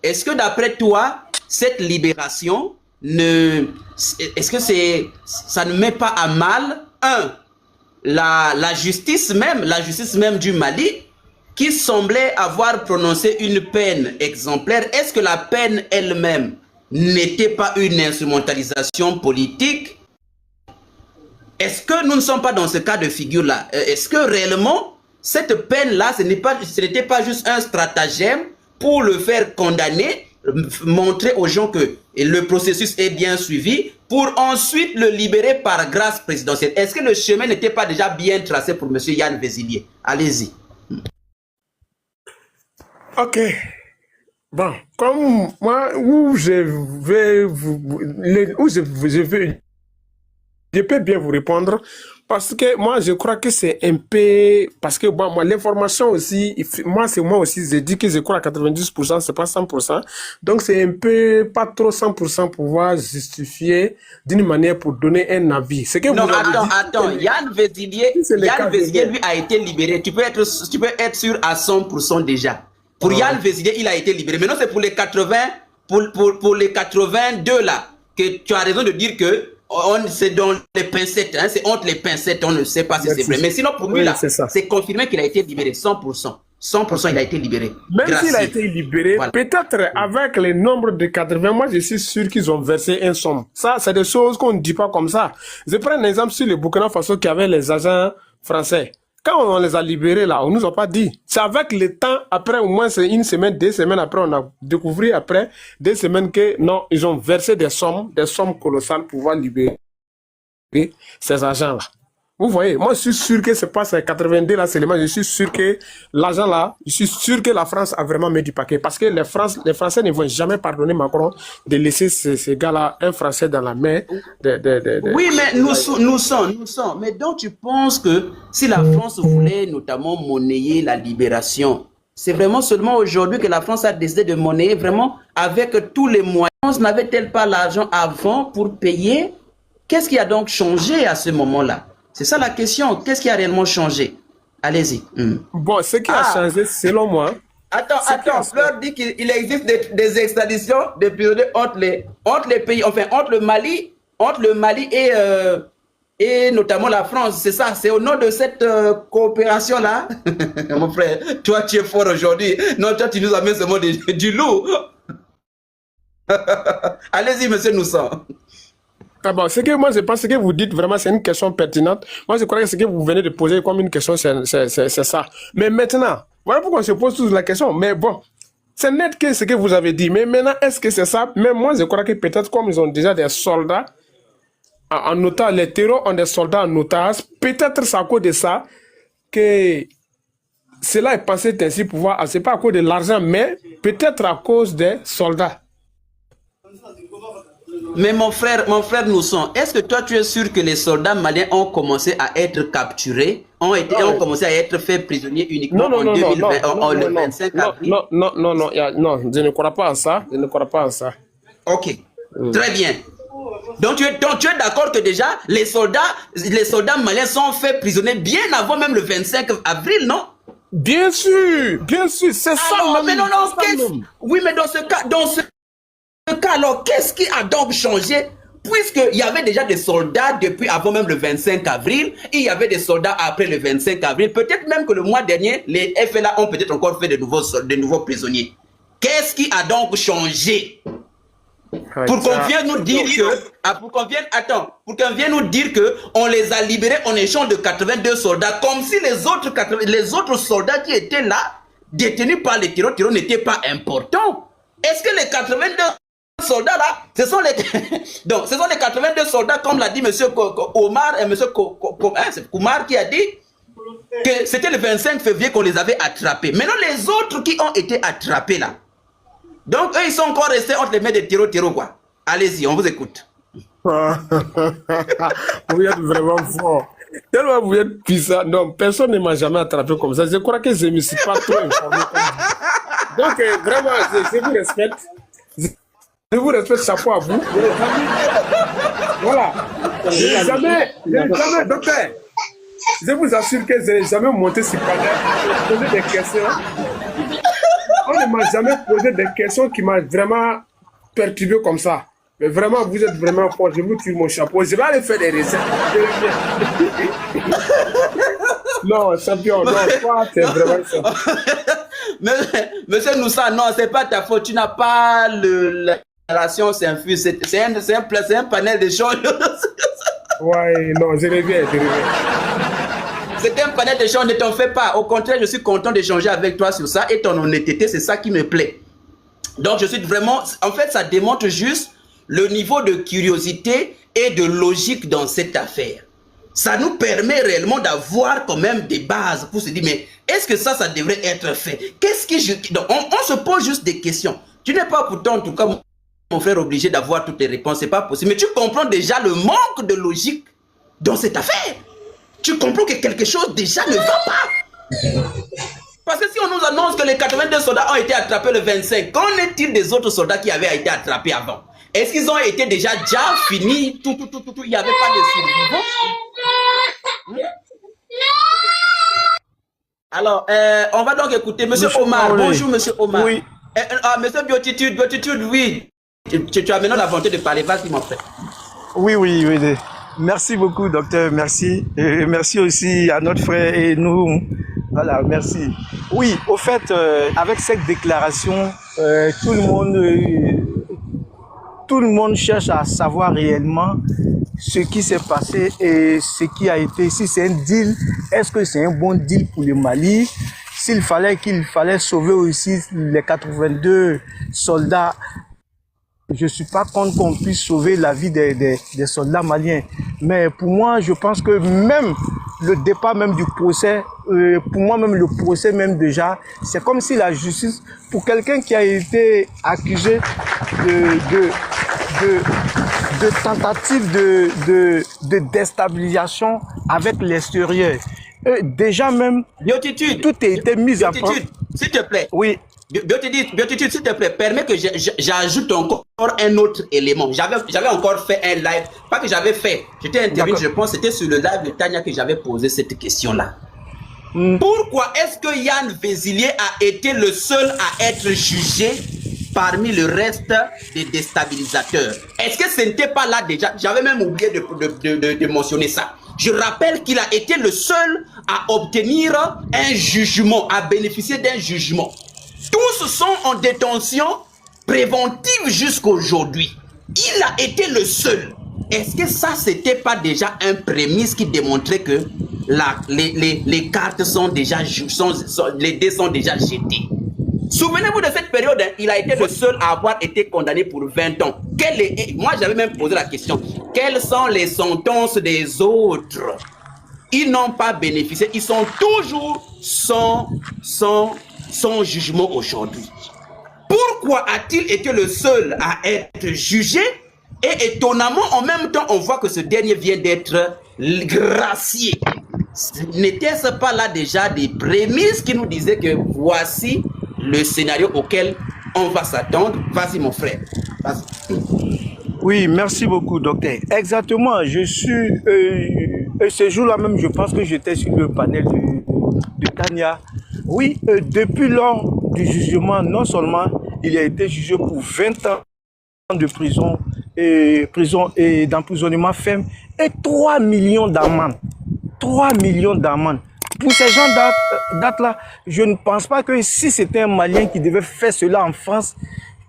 Est-ce que d'après toi, cette libération est-ce que ça ne met pas à mal, la justice même du Mali, qui semblait avoir prononcé une peine exemplaire? Est-ce que la peine elle-même n'était pas une instrumentalisation politique? Est-ce que nous ne sommes pas dans ce cas de figure-là? Est-ce que réellement, cette peine-là, ce n'était pas juste un stratagème pour le faire condamner, montrer aux gens que le processus est bien suivi, pour ensuite le libérer par grâce présidentielle? Est-ce que le chemin n'était pas déjà bien tracé pour M. Yann Vézilier? Allez-y. Ok. Bon, comme moi, je peux bien vous répondre parce que moi, je crois que c'est un peu... Parce que bon, moi, l'information aussi, moi aussi, j'ai dit que je crois à 90%, c'est pas 100%. Donc, c'est un peu pas trop 100% pour pouvoir justifier d'une manière pour donner un avis. C'est que non, vous attends. Yann Vézilier, lui, a été libéré. Tu peux être sûr à 100% déjà. Pour Yann Vézilier, il a été libéré. Maintenant, c'est pour les 80, pour les 82 là, que tu as raison de dire que c'est dans les pincettes, hein, c'est entre les pincettes, on ne sait pas si c'est vrai. Mais sinon, pour lui, là, c'est confirmé qu'il a été libéré, 100%. 100%, il a été libéré. Même s'il a été libéré, voilà. Peut-être avec le nombre de 80, moi je suis sûr qu'ils ont versé un somme. Ça, c'est des choses qu'on ne dit pas comme ça. Je prends un exemple sur le Burkina Faso qui avait les agents français. Quand on les a libérés là, on nous a pas dit. C'est avec le temps, après au moins c'est une semaine, 2 semaines après, on a découvert après 2 semaines que non, ils ont versé des sommes colossales pour pouvoir libérer ces agents là. Vous voyez, moi je suis sûr que c'est pas ces 82 là seulement, je suis sûr que l'agent là, je suis sûr que la France a vraiment mis du paquet parce que les Français ne vont jamais pardonner Macron de laisser ces gars-là, un Français dans la main. Oui, mais nous sommes. Mais donc tu penses que si la France voulait notamment monnayer la libération, c'est vraiment seulement aujourd'hui que la France a décidé de monnayer vraiment avec tous les moyens? N'avait-elle pas l'argent avant pour payer? Qu'est-ce qui a donc changé à ce moment-là? C'est ça la question. Qu'est-ce qui a réellement changé? Allez-y. Bon, ce qui a changé, selon moi... Attends, Fleur dit qu'il existe des extraditions de prisonniers entre les pays, enfin entre le Mali et notamment la France. C'est ça, c'est au nom de cette coopération-là. Mon frère, toi tu es fort aujourd'hui. Non, toi tu nous amènes ce mot du loup. Allez-y, monsieur Noussan. Ah bon, ce que moi je pense que vous dites vraiment, c'est une question pertinente. Moi je crois que ce que vous venez de poser comme une question, c'est ça. Mais maintenant, voilà pourquoi on se pose tous la question. Mais bon, c'est net que ce que vous avez dit. Mais maintenant, est-ce que c'est ça? Même moi je crois que peut-être comme ils ont déjà des soldats en otage, les terrors ont des soldats en otage, peut-être c'est à cause de ça que cela est pensé ainsi pouvoir, c'est pas à cause de l'argent, mais peut-être à cause des soldats. Mais mon frère Nousson, est-ce que toi tu es sûr que les soldats maliens ont commencé à être capturés, ont commencé à être faits prisonniers uniquement en 2020, le 25 avril? Non, je ne crois pas en ça. Je ne crois pas en ça. Ok, très bien. Donc tu es d'accord que déjà les soldats maliens sont faits prisonniers bien avant même le 25 avril, non? Bien sûr, c'est ça. Mais non, oui, mais dans ce cas, alors qu'est-ce qui a donc changé? Puisqu'il y avait déjà des soldats depuis avant même le 25 avril, et il y avait des soldats après le 25 avril, peut-être même que le mois dernier, les FLA ont peut-être encore fait de nouveaux prisonniers. Qu'est-ce qui a donc changé? Pour qu'on vienne nous dire que on les a libérés en échange de 82 soldats, comme si les autres soldats qui étaient là, détenus par les terroristes n'étaient pas importants. Est-ce que les 82 soldats là, ce sont les 82 soldats, comme l'a dit M. Omar et M. Koumar qui a dit que c'était le 25 février qu'on les avait attrapés. Maintenant, les autres qui ont été attrapés là, donc eux ils sont encore restés entre les mains des terroristes quoi. Allez-y, on vous écoute. Vous êtes vraiment fort. Tellement vous êtes puissant. Non, personne ne m'a jamais attrapé comme ça. Je crois que je ne me suis pas trop informé. Donc vraiment, je vous respecte. Je vous respecte, chapeau à vous. Voilà. Jamais, docteur, je vous assure que je n'ai jamais monté sur panel pour poser des questions. On ne m'a jamais posé des questions qui m'ont vraiment perturbé comme ça. Mais vraiment, vous êtes vraiment fort. Je vous tire mon chapeau. Je vais aller faire des recettes. Non, champion, non, toi, c'est vraiment ça. Monsieur Noussa, non, c'est pas ta faute. Tu n'as pas la relation s'infuse. C'est un panel d'échange. Ouais, non, je reviens. C'est un panel d'échange, ne t'en fais pas. Au contraire, je suis content d'échanger avec toi sur ça et ton honnêteté, c'est ça qui me plaît. Donc, je suis vraiment... En fait, ça démontre juste le niveau de curiosité et de logique dans cette affaire. Ça nous permet réellement d'avoir quand même des bases pour se dire, mais est-ce que ça devrait être fait? Donc, on se pose juste des questions. Tu n'es pas pourtant, en tout cas, mon frère, obligé d'avoir toutes les réponses. C'est pas possible. Mais tu comprends déjà le manque de logique dans cette affaire. Tu comprends que quelque chose déjà ne va pas. Parce que si on nous annonce que les 82 soldats ont été attrapés le 25, qu'en est-il des autres soldats qui avaient été attrapés avant? Est-ce qu'ils ont été déjà finis? Tout, il n'y avait pas de survivants? Alors, on va donc écouter Monsieur Omar. Bonjour Monsieur Omar. Oui. Monsieur Biotitude, oui. Tu as maintenant la volonté de parler, vas-y mon frère. Oui. Merci beaucoup, docteur, merci. Et merci aussi à notre frère et nous. Voilà, merci. Oui, au fait, avec cette déclaration, tout le monde cherche à savoir réellement ce qui s'est passé et ce qui a été. Si c'est un deal, est-ce que c'est un bon deal pour le Mali? Qu'il fallait sauver aussi les 82 soldats. Je ne suis pas contre qu'on puisse sauver la vie des soldats maliens. Mais pour moi, je pense que même le départ même du procès, pour moi même le procès même déjà, c'est comme si la justice, pour quelqu'un qui a été accusé de tentative de déstabilisation avec l'extérieur, déjà même, tout a été mis à prendre. S'il te plaît. Oui. Biotitude, s'il te plaît, permets que j'ajoute encore un autre élément. J'avais encore fait un live, pas que j'avais fait, j'étais intervenu, je pense, c'était sur le live de Tania que j'avais posé cette question-là. Pourquoi est-ce que Yann Vézilier a été le seul à être jugé parmi le reste des déstabilisateurs? Est-ce que ce n'était pas là déjà? J'avais même oublié de mentionner ça. Je rappelle qu'il a été le seul à obtenir un jugement, à bénéficier d'un jugement. Tous sont en détention préventive jusqu'aujourd'hui. Il a été le seul. est-ce que ça, c'était pas déjà un prémisse qui démontrait que les cartes sont déjà, les dés sont déjà jetés? Souvenez-vous de cette période, hein, il a été le seul à avoir été condamné pour 20 ans. Moi, j'avais même posé la question, quelles sont les sentences des autres? Ils n'ont pas bénéficié, ils sont toujours sans jugement aujourd'hui. Pourquoi a-t-il été le seul à être jugé? Et étonnamment, en même temps, on voit que ce dernier vient d'être gracié. N'était-ce pas là déjà des prémices qui nous disaient que voici le scénario auquel on va s'attendre? Vas-y mon frère. Oui, merci beaucoup docteur. Exactement, je suis... ce jour-là même, je pense que j'étais sur le panel de Tania. Oui, depuis lors du jugement, non seulement il a été jugé pour 20 ans de prison et d'emprisonnement ferme et 3 millions d'amendes. 3 millions d'amendes. Pour ces gens dates-là, je ne pense pas que si c'était un Malien qui devait faire cela en France,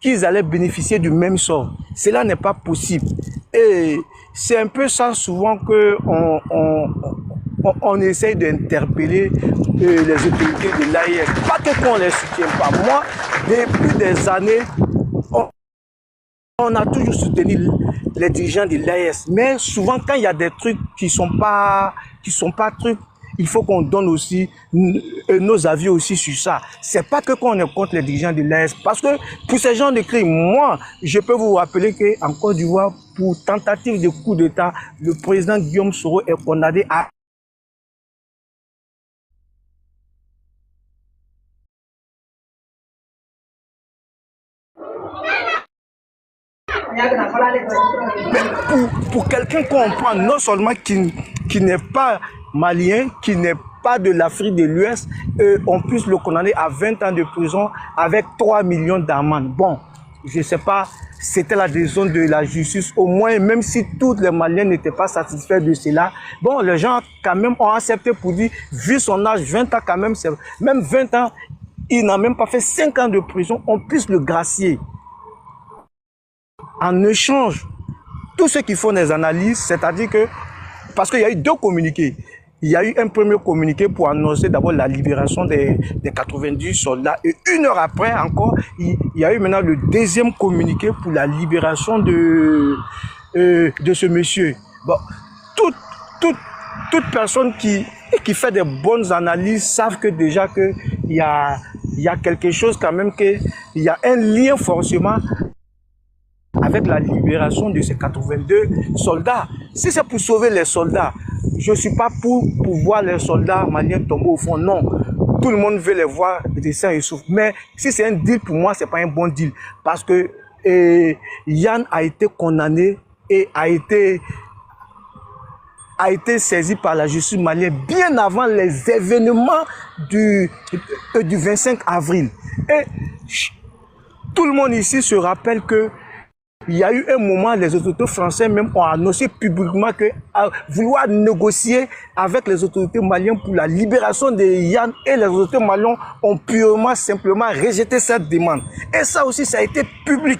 qu'ils allaient bénéficier du même sort. Cela n'est pas possible. Et c'est un peu ça souvent que on essaye d'interpeller les autorités de l'AIS. Pas que qu'on ne les soutient pas. Moi, depuis des années, on a toujours soutenu les dirigeants de l'AIS. Mais souvent, quand il y a des trucs qui sont pas trucs, il faut qu'on donne aussi nos avis aussi sur ça. C'est pas que qu'on est contre les dirigeants de l'AIS. Parce que pour ces gens de crimes, moi, je peux vous rappeler qu'en Côte d'Ivoire, pour tentative de coup d'État, le président Guillaume Soro est condamné à pour quelqu'un qu'on prend, non seulement qui n'est pas malien, qui n'est pas de l'Afrique de l'Ouest, on puisse le condamner à 20 ans de prison avec 3 millions d'amendes. Bon, je ne sais pas, c'était la décision de la justice, au moins, même si tous les Maliens n'étaient pas satisfaits de cela. Bon, les gens quand même ont accepté pour dire, vu son âge, 20 ans quand même, même 20 ans, il n'a même pas fait 5 ans de prison, on puisse le gracier. En échange, tous ceux qui font des analyses, c'est-à-dire que, parce qu'il y a eu 2 communiqués, il y a eu un premier communiqué pour annoncer d'abord la libération des 90 soldats et 1 heure après encore, il y a eu maintenant le 2e communiqué pour la libération de ce monsieur. Bon, toute personne qui fait des bonnes analyses savent que déjà qu'il y a quelque chose quand même, qu'il y a un lien forcément avec la libération de ces 82 soldats. Si c'est pour sauver les soldats, je ne suis pas pour voir les soldats maliens tomber au fond, non. Tout le monde veut les voir de sang et souffle. Mais si c'est un deal, pour moi, ce n'est pas un bon deal. Parce que Yann a été condamné et a été saisi par la justice malienne bien avant les événements du 25 avril. Et tout le monde ici se rappelle que il y a eu un moment, les autorités françaises même ont annoncé publiquement que vouloir négocier avec les autorités maliennes pour la libération de Yann, et les autorités maliennes ont purement, simplement rejeté cette demande. Et ça aussi, ça a été public.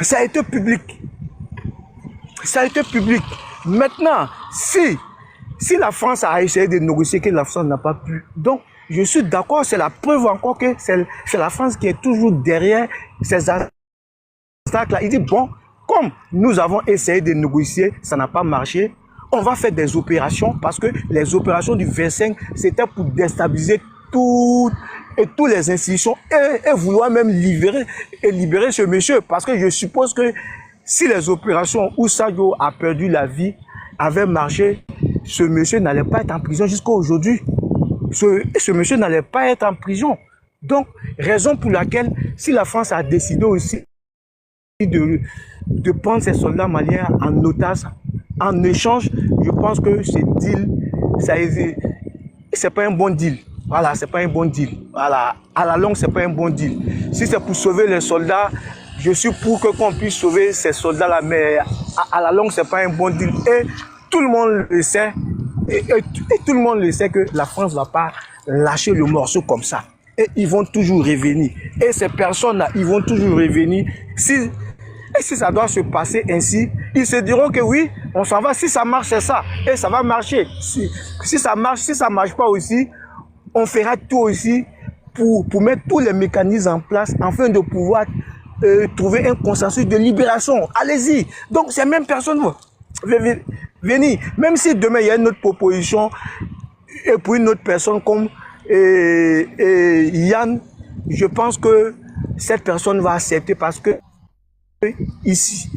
Ça a été public. Ça a été public. Maintenant, si la France a essayé de négocier, que la France n'a pas pu, donc je suis d'accord, c'est la preuve encore que c'est la France qui est toujours derrière ces actes. Là, il dit, bon, comme nous avons essayé de négocier, ça n'a pas marché, on va faire des opérations, parce que les opérations du 25, c'était pour déstabiliser toutes les institutions et vouloir même libérer ce monsieur. Parce que je suppose que si les opérations où Sadio a perdu la vie avaient marché, ce monsieur n'allait pas être en prison jusqu'à aujourd'hui. Ce monsieur n'allait pas être en prison. Donc, raison pour laquelle, si la France a décidé aussi de prendre ces soldats maliens en otage, en échange, je pense que ce deal, c'est pas un bon deal. Voilà, c'est pas un bon deal. Voilà, à la longue, c'est pas un bon deal. Si c'est pour sauver les soldats, je suis pour qu'on puisse sauver ces soldats-là, mais à la longue, c'est pas un bon deal. Et tout le monde le sait, et tout le monde le sait que la France ne va pas lâcher le morceau comme ça. Et ils vont toujours revenir. Et ces personnes-là, ils vont toujours revenir. Si Et si ça doit se passer ainsi, ils se diront que oui, on s'en va. Si ça marche, c'est ça. Et ça va marcher. Si ça marche pas aussi, on fera tout aussi pour mettre tous les mécanismes en place afin de pouvoir trouver un consensus de libération. Allez-y. Donc, ces mêmes personnes vont venir. Même si demain, il y a une autre proposition et pour une autre personne comme Yann, je pense que cette personne va accepter parce que ici,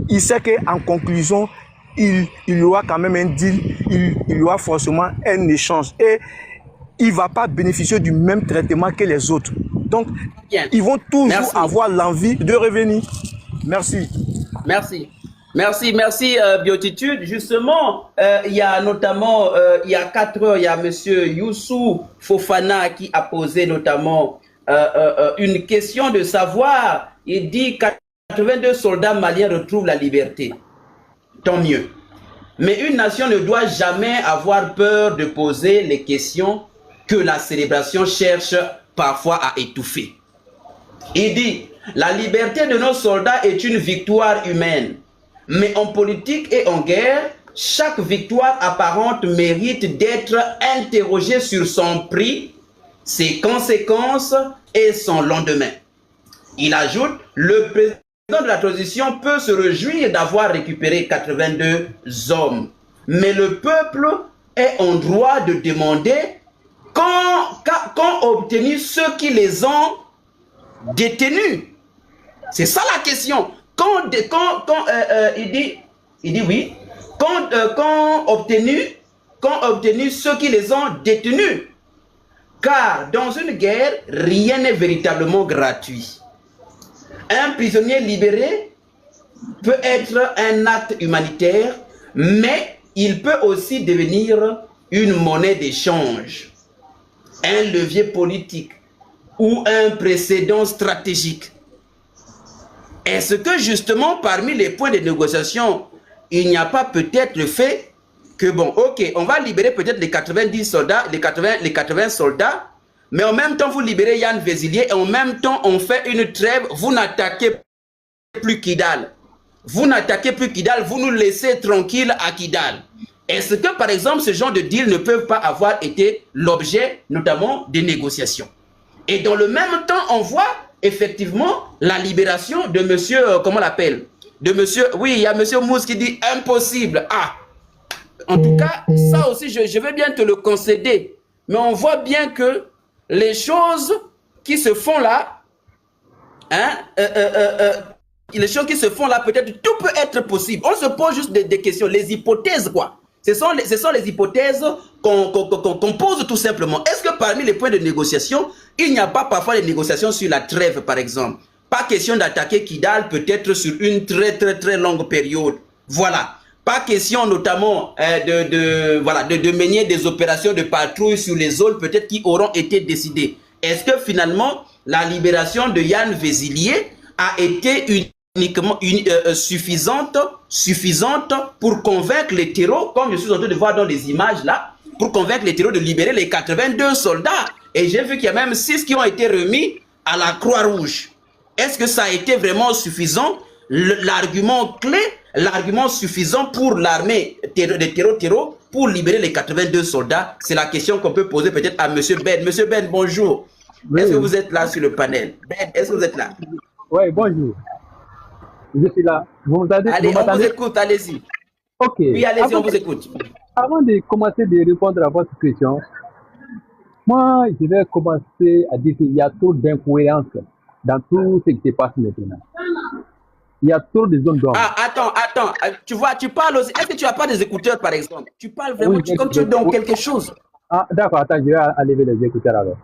il sait qu'en conclusion, il y aura quand même un deal, il y aura forcément un échange. Et il ne va pas bénéficier du même traitement que les autres. Donc, ils vont toujours avoir l'envie de revenir. Merci. Merci. Merci, Biotitude. Justement, il y a notamment, il y a 4 heures, il y a M. Youssou Fofana qui a posé notamment une question de savoir. Il dit 82 soldats maliens retrouvent la liberté. Tant mieux. Mais une nation ne doit jamais avoir peur de poser les questions que la célébration cherche parfois à étouffer. Il dit, la liberté de nos soldats est une victoire humaine. Mais en politique et en guerre, chaque victoire apparente mérite d'être interrogée sur son prix, ses conséquences et son lendemain. Il ajoute, le président de la transition peut se réjouir d'avoir récupéré 82 hommes. Mais le peuple est en droit de demander qu'ont obtenu ceux qui les ont détenus. C'est ça la question. Il dit oui, qu'ont obtenu ceux qui les ont détenus. Car dans une guerre, rien n'est véritablement gratuit. Un prisonnier libéré peut être un acte humanitaire, mais il peut aussi devenir une monnaie d'échange, un levier politique ou un précédent stratégique. Est-ce que justement parmi les points de négociation, il n'y a pas peut-être le fait que bon, ok, on va libérer peut-être les 90 soldats, les 80 soldats, mais en même temps vous libérez Yann Vézilier et en même temps on fait une trêve, vous n'attaquez plus Kidal. Vous n'attaquez plus Kidal, vous nous laissez tranquilles à Kidal. Est-ce que par exemple ce genre de deal ne peuvent pas avoir été l'objet notamment des négociations? Et dans le même temps on voit effectivement la libération de monsieur, comment on l'appelle? De monsieur, oui, il y a monsieur Mousse qui dit impossible. Ah, en tout cas, ça aussi, je vais bien te le concéder. Mais on voit bien que les choses qui se font là, les choses qui se font là, peut-être tout peut être possible. On se pose juste des questions, les hypothèses, quoi. Ce sont les hypothèses qu'on pose tout simplement. Est-ce que parmi les points de négociation, il n'y a pas parfois des négociations sur la trêve, par exemple? Pas question d'attaquer Kidal peut-être sur une très longue période. Voilà. Pas question notamment de mener des opérations de patrouille sur les zones peut-être qui auront été décidées. Est-ce que finalement la libération de Yann Vézilier a été uniquement suffisante pour convaincre les terreaux, comme je suis en train de voir dans les images là, pour convaincre les terreaux de libérer les 82 soldats? Et j'ai vu qu'il y a même 6 qui ont été remis à la Croix-Rouge. Est-ce que ça a été vraiment suffisant? L'argument clé, l'argument suffisant pour l'armée des terreaux pour libérer les 82 soldats, c'est la question qu'on peut poser peut-être à M. Ben. Monsieur Ben, bonjour. Oui. Est-ce que vous êtes là sur le panel? Ben, est-ce que vous êtes là? Oui, bonjour. Je suis là. Vous m'entendez? Allez, on vous écoute, allez-y. Ok. Oui, allez-y, on vous écoute. Avant de commencer de répondre à votre question, moi, je vais commencer à dire qu'il y a trop d'incohérences dans tout ce qui se passe maintenant. Il y a trop de zones d'ombre. Ah, attends. Tu vois, tu parles aussi. Est-ce que tu n'as pas des écouteurs, par exemple? Tu parles vraiment oui, comme tu es dans quelque chose. Ah, d'accord, attends, je vais enlever les écouteurs alors.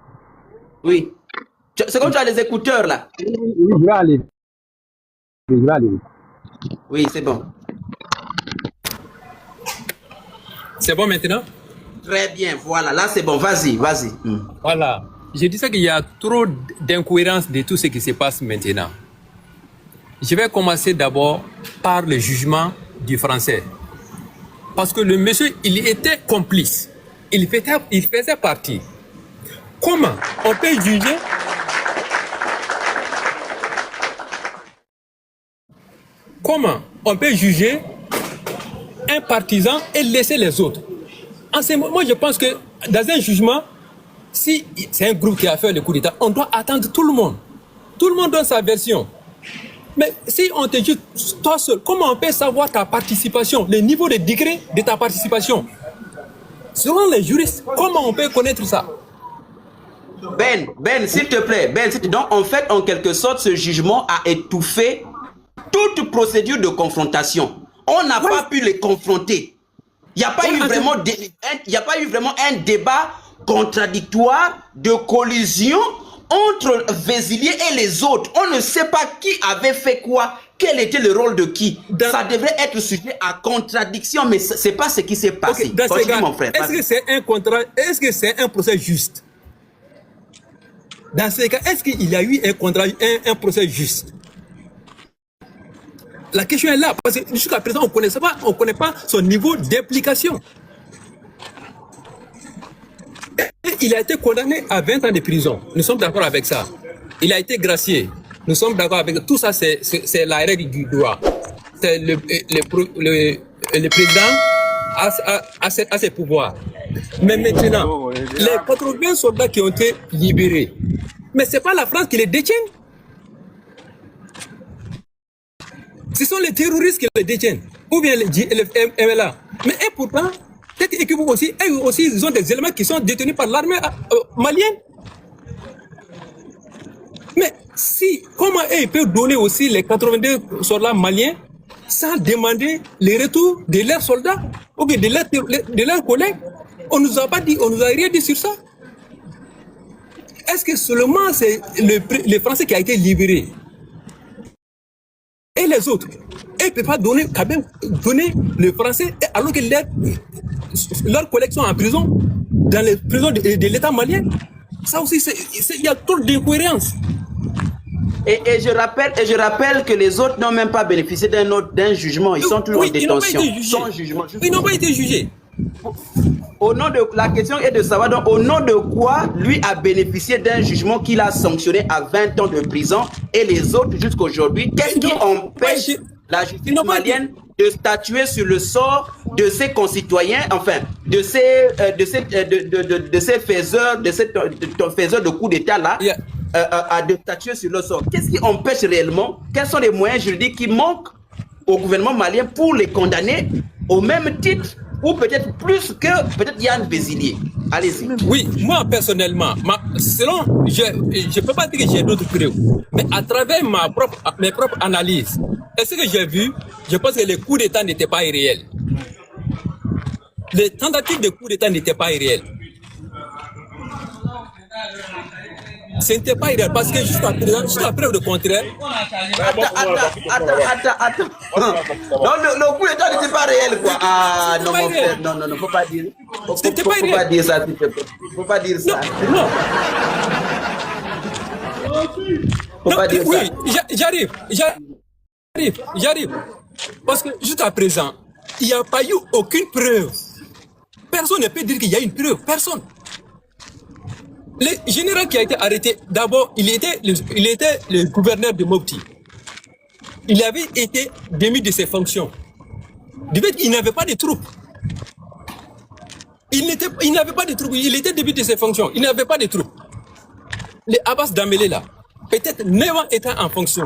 Oui. C'est comme tu as les écouteurs, là. Oui, je vais enlever. Oui, c'est bon. C'est bon maintenant? Très bien, voilà. Là, c'est bon. Vas-y. Voilà. Je disais qu'il y a trop d'incohérences de tout ce qui se passe maintenant. Je vais commencer d'abord par le jugement du Français. Parce que le monsieur, il était complice. Il faisait partie. Comment on peut juger comment on peut juger un partisan et laisser les autres? En ce moment, moi, je pense que dans un jugement, si c'est un groupe qui a fait le coup d'État, on doit attendre tout le monde. Tout le monde donne sa version. Mais si on te juge toi seul, comment on peut savoir ta participation, le niveau de degré de ta participation? Selon les juristes, comment on peut connaître ça? Ben, s'il te plaît, donc en fait, en quelque sorte, ce jugement a étouffé toute procédure de confrontation. On n'a pas pu les confronter. Il n'y a pas eu vraiment un débat contradictoire de collision entre Vézilier et les autres. On ne sait pas qui avait fait quoi, quel était le rôle de qui. Ça devrait être sujet à contradiction, mais ce n'est pas ce qui s'est passé. Okay, Continue, mon frère. Est-ce que c'est un contrat? Est-ce que c'est un procès juste? Dans ces cas, est-ce qu'il y a eu un contrat, un procès juste? La question est là, parce que jusqu'à présent, on ne connaît pas son niveau d'implication. Il a été condamné à 20 ans de prison. Nous sommes d'accord avec ça. Il a été gracié. Nous sommes d'accord avec ça. Tout ça, c'est la règle du droit. C'est le président a ses pouvoirs. Mais maintenant, les 80 soldats qui ont été libérés, mais ce n'est pas la France qui les détient. Ce sont les terroristes qui les détiennent. Ou bien les MLA. Mais et pourtant, cette équipe aussi, eux aussi, ils ont des éléments qui sont détenus par l'armée malienne. Mais si, comment ils peuvent donner aussi les 82 soldats maliens sans demander les retours de leurs soldats ou bien de leurs collègues? On ne nous a pas dit, on nous a rien dit sur ça. Est-ce que seulement c'est le Français qui a été libéré? Et les autres, ils ne peuvent pas donner, quand même, donner le Français alors que leurs collègues sont en prison, dans les prisons de l'État malien. Ça aussi, il y a trop d'incohérences. Et je rappelle que les autres n'ont même pas bénéficié d'un jugement. Ils sont toujours en détention. Ils n'ont pas été jugés. Au nom de la question est de savoir donc, au nom de quoi lui a bénéficié d'un jugement qu'il a sanctionné à 20 ans de prison et les autres jusqu'à aujourd'hui. Qu'est-ce qui empêche la justice malienne de statuer sur le sort de ses concitoyens, enfin de ces faiseurs de coups d'État là, de statuer sur le sort? Qu'est-ce qui empêche réellement? Quels sont les moyens juridiques qui manquent au gouvernement malien pour les condamner au même titre ou peut-être plus que peut-être Yann Vézilier? Allez-y. Oui, moi personnellement, je ne peux pas dire que j'ai d'autres preuves, mais à travers mes propres analyses, et ce que j'ai vu, je pense que les coups d'État n'étaient pas irréels. Les tentatives de coups d'État n'étaient pas irréelles. Ce n'était pas irréel parce que jusqu'à preuve de contraire. Attends. Non, le coup d'État n'était pas réel, quoi. Ah, non, mon frère, non, faut pas dire. Faut pas dire ça, s'il te plaît. Faut pas dire ça. Non. Faut pas dire ça. Oui, j'arrive. Parce que jusqu'à présent, il n'y a pas eu aucune preuve. Personne ne peut dire qu'il y a une preuve. Personne. Le général qui a été arrêté, d'abord, il était le gouverneur de Mopti. Il avait été démis de ses fonctions. Du fait qu'il n'avait pas de troupes. Il n'avait pas de troupes. Il était démis de ses fonctions. Il n'avait pas de troupes. Les Abbas Dambélé là, peut-être 9 ans étant en fonction.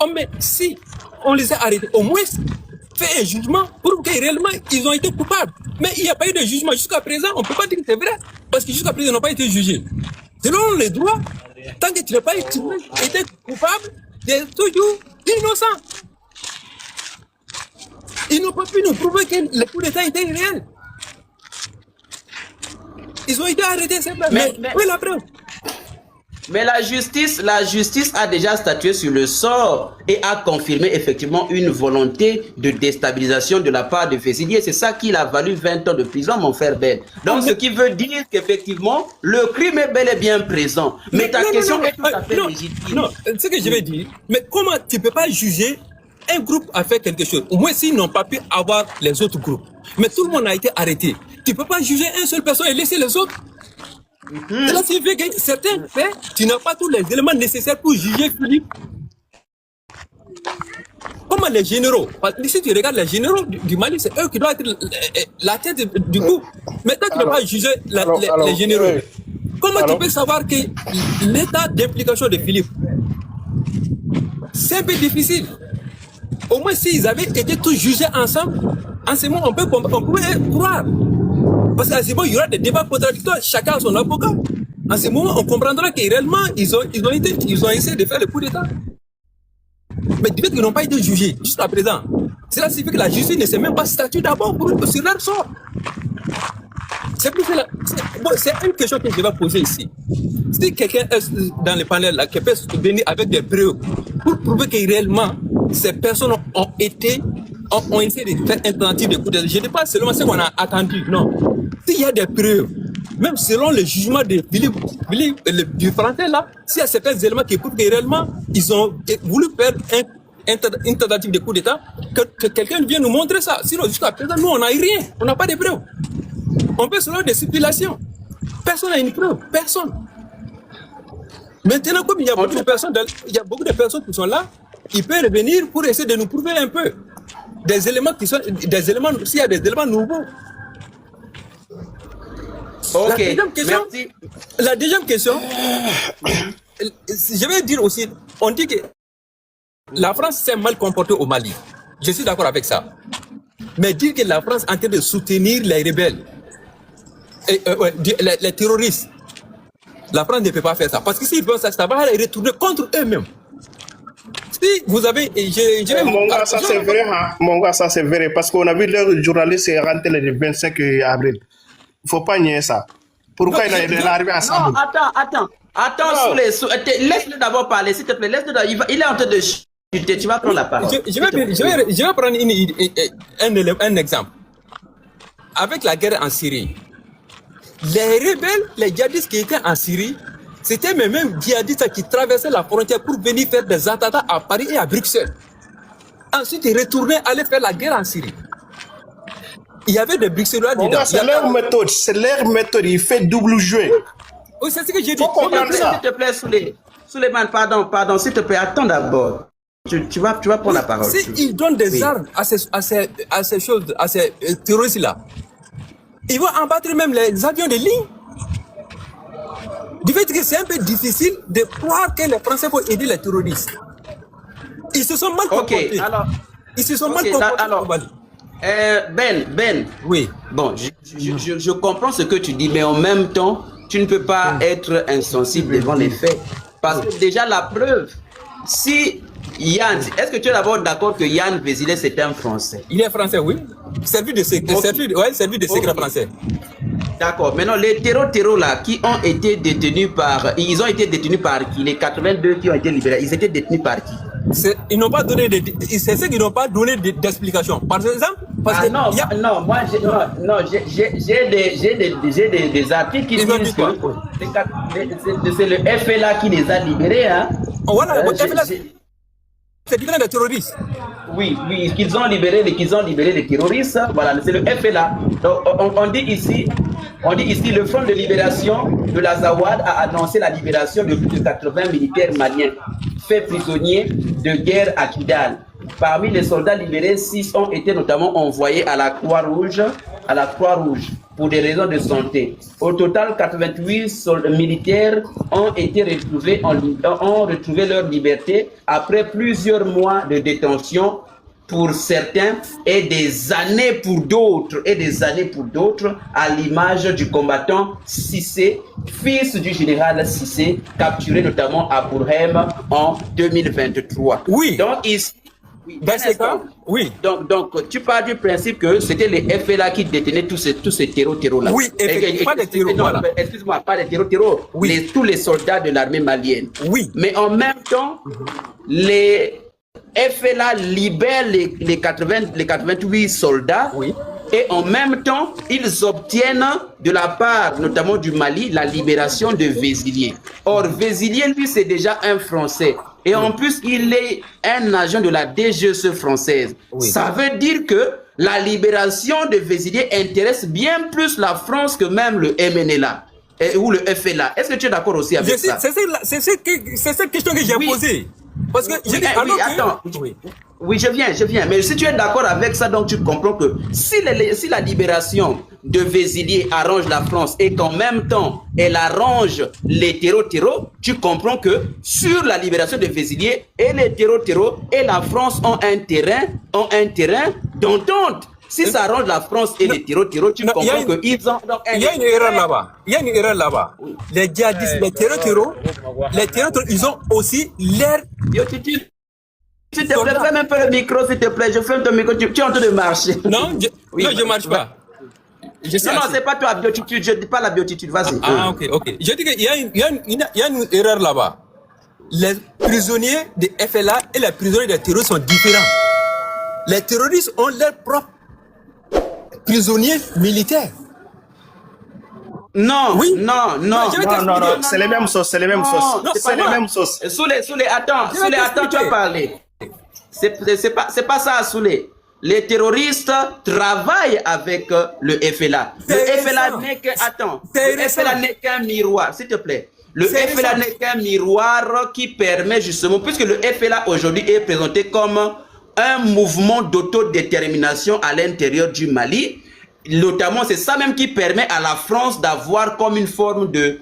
Oh, mais si on les a arrêtés, au moins fait un jugement pour que réellement ils ont été coupables. Mais il n'y a pas eu de jugement jusqu'à présent. On ne peut pas dire que c'est vrai. Parce que jusqu'à présent, ils n'ont pas été jugés. Selon les droits, tant que tu n'as pas été coupable, tu es toujours innocent. Ils n'ont pas pu nous prouver que le coup d'État était réel. Ils ont été arrêtés, c'est vrai. Mais où est la preuve? Mais la justice a déjà statué sur le sort et a confirmé effectivement une volonté de déstabilisation de la part de Vézilier. C'est ça qui l'a valu 20 ans de prison, mon frère Ben. Donc, ce qui veut dire qu'effectivement, le crime est bel et bien présent. Mais ta question est tout à fait légitime. Non, ce que je veux dire, mais comment tu ne peux pas juger un groupe a fait quelque chose? Au moins, s'ils n'ont pas pu avoir les autres groupes. Mais tout le monde a été arrêté. Tu ne peux pas juger une seule personne et laisser les autres. Cela signifie que certains faits, tu n'as pas tous les éléments nécessaires pour juger Philippe. Comment les généraux, parce que si tu regardes les généraux du Mali, c'est eux qui doivent être la tête du coup. Maintenant, tu ne peux pas juger les généraux. Oui. Comment tu peux savoir que l'état d'implication de Philippe, c'est un peu difficile. Au moins, s'ils avaient été tous jugés ensemble, en ce moment, on pouvait croire. Parce qu'à ce moment, il y aura des débats contradictoires, chacun a son avocat. En ce moment, on comprendra que réellement, ils ont essayé de faire le coup d'État. Mais du fait qu'ils n'ont pas été jugés jusqu'à présent, cela signifie que la justice ne s'est même pas statuée d'abord sur leur sort. C'est une question que je vais poser ici. Si quelqu'un est dans le panel là, qui peut venir avec des preuves pour prouver que réellement ces personnes ont essayé de faire un tentative de coup d'État, je ne dis pas seulement ce qu'on a attendu, non. S'il y a des preuves, même selon le jugement de Philippe du français là, s'il y a certains éléments qui prouvent que réellement ils ont voulu faire une tentative de coup d'État, que quelqu'un vienne nous montrer ça. Sinon, jusqu'à présent, nous, on n'a rien, on n'a pas de preuves. On peut selon des spéculations. Personne n'a une preuve, personne. Maintenant, comme il y a beaucoup de personnes qui sont là, ils peuvent revenir pour essayer de nous prouver un peu des éléments s'il y a des éléments nouveaux. Ok, la deuxième question, je vais dire aussi, on dit que la France s'est mal comportée au Mali. Je suis d'accord avec ça. Mais dire que la France est en train de soutenir les rebelles, les terroristes, la France ne peut pas faire ça. Parce que s'ils font ça, ça va retourner contre eux-mêmes. Si vous avez... Mon gars, ça c'est vrai. Hein? Mon gars, ça c'est vrai. Parce qu'on a vu le journaliste rentrer le 25 avril. Il ne faut pas nier ça. Pourquoi il est arrivé à ça? Non, attends, laisse-le d'abord parler, s'il te plaît. Il est en train de chuter, tu vas prendre la parole. Je vais prendre un exemple. Avec la guerre en Syrie, les rebelles, les djihadistes qui étaient en Syrie, c'était même djihadistes qui traversaient la frontière pour venir faire des attentats à Paris et à Bruxelles. Ensuite, ils retournaient aller faire la guerre en Syrie. Il y avait des Bruxellois dedans. C'est leur méthode, il fait double jeu. Oui, c'est ce que j'ai dit. S'il te plaît, Souleymane, pardon, s'il te plaît, attends d'abord. Tu vas prendre la parole. S'ils donnent des armes à ces choses, à ces terroristes-là, ils vont embattre même les avions de ligne. Du fait que c'est un peu difficile de croire que les Français vont aider les terroristes. Ils se sont mal comportés. Ils se sont mal comportés. Ben. Oui. Bon, je comprends ce que tu dis, mais en même temps, tu ne peux pas être insensible devant les faits. Parce que déjà, la preuve, si Yann, est-ce que tu es d'abord d'accord que Yann Vézillet, c'est un Français? Il est français, oui. Servi de secret français. D'accord. Maintenant, les terreaux là, qui ont été détenus par... Ils ont été détenus par qui? Les 82 qui ont été libérés, ils étaient détenus par qui? Ils n'ont pas donné c'est ceux qui n'ont pas donné d'explication. Par exemple, parce que j'ai des articles qui disent que c'est le FLA qui les a libérés. Hein. Voilà, le FLA, c'est libéré des terroristes. Oui, qu'ils ont libéré les terroristes. Voilà, c'est le FLA. Donc, on dit ici, le Front de libération de l'Azawad a annoncé la libération de plus de 80 militaires maliens faits prisonniers de guerre à Kidal. Parmi les soldats libérés, 6 ont été notamment envoyés à la Croix-Rouge pour des raisons de santé. Au total, 88 militaires ont été retrouvés ont retrouvé leur liberté après plusieurs mois de détention pour certains et des années pour d'autres, à l'image du combattant Cissé, fils du général Cissé, capturé notamment à Bourhem en 2023. Oui. Donc ici, dans ces cas, oui. Donc, tu pars du principe que c'était les FLA qui détenaient tous ces terreaux-là. Oui, pas des terreaux. Voilà. Excuse-moi, pas des terreaux. Oui. Tous les soldats de l'armée malienne. Oui. Mais en même temps, les FLA libèrent les 88 soldats. Oui. Et en même temps, ils obtiennent de la part, notamment du Mali, la libération de Vézillier. Or, Vézillier, lui, c'est déjà un Français. Et en plus, il est un agent de la DGSE française. Oui. Ça veut dire que la libération de Vézillier intéresse bien plus la France que même le MNLA ou le FLA. Est-ce que tu es d'accord aussi avec ça? C'est cette question que j'ai posée. Parce que j'ai dit, Oui, attends. oui. Oui, je viens. Mais si tu es d'accord avec ça, donc tu comprends que si la libération de Vézilier arrange la France et qu'en même temps, elle arrange les terreaux, tu comprends que sur la libération de Vézilier et les terreaux et la France ont un terrain d'entente. Si ça arrange la France et les terreaux, tu comprends qu'ils ont... Il y a une erreur là-bas. Les djihadistes, les terreaux, ils ont aussi l'air... S'il te plaît, ferme un peu le micro, s'il te plaît. Je ferme ton micro, tu es en train de marcher. Non, je marche pas. Non, c'est pas toi, biotitude, je dis pas la biotitude, vas-y. Ok. Je dis qu'il y a une erreur là-bas. Les prisonniers de FLA et les prisonniers des terroristes sont différents. Les terroristes ont leurs propres prisonniers militaires. Non, oui. Non, c'est les mêmes sauces, Soulé, attends, tu as parlé. C'est pas ça, Soulé. Les terroristes travaillent avec le FLA. Le FLA n'est qu'un miroir, s'il te plaît. Le FLA n'est qu'un miroir qui permet justement, puisque le FLA aujourd'hui est présenté comme un mouvement d'autodétermination à l'intérieur du Mali. Notamment, c'est ça même qui permet à la France d'avoir comme une forme de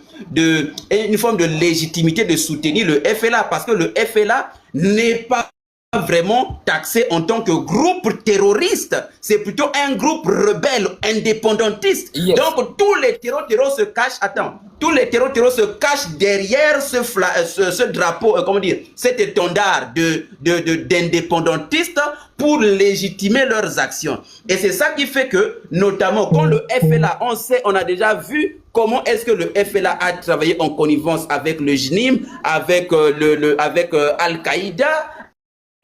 légitimité de soutenir le FLA, parce que le FLA n'est pas vraiment taxé en tant que groupe terroriste, c'est plutôt un groupe rebelle indépendantiste. Yes. Donc tous les terrors se cachent, se cachent derrière ce drapeau, comment dire, cet étendard d'indépendantistes pour légitimer leurs actions. Et c'est ça qui fait que, notamment, quand le FLA, on a déjà vu comment est-ce que le FLA a travaillé en connivence avec le JNIM, avec Al-Qaïda,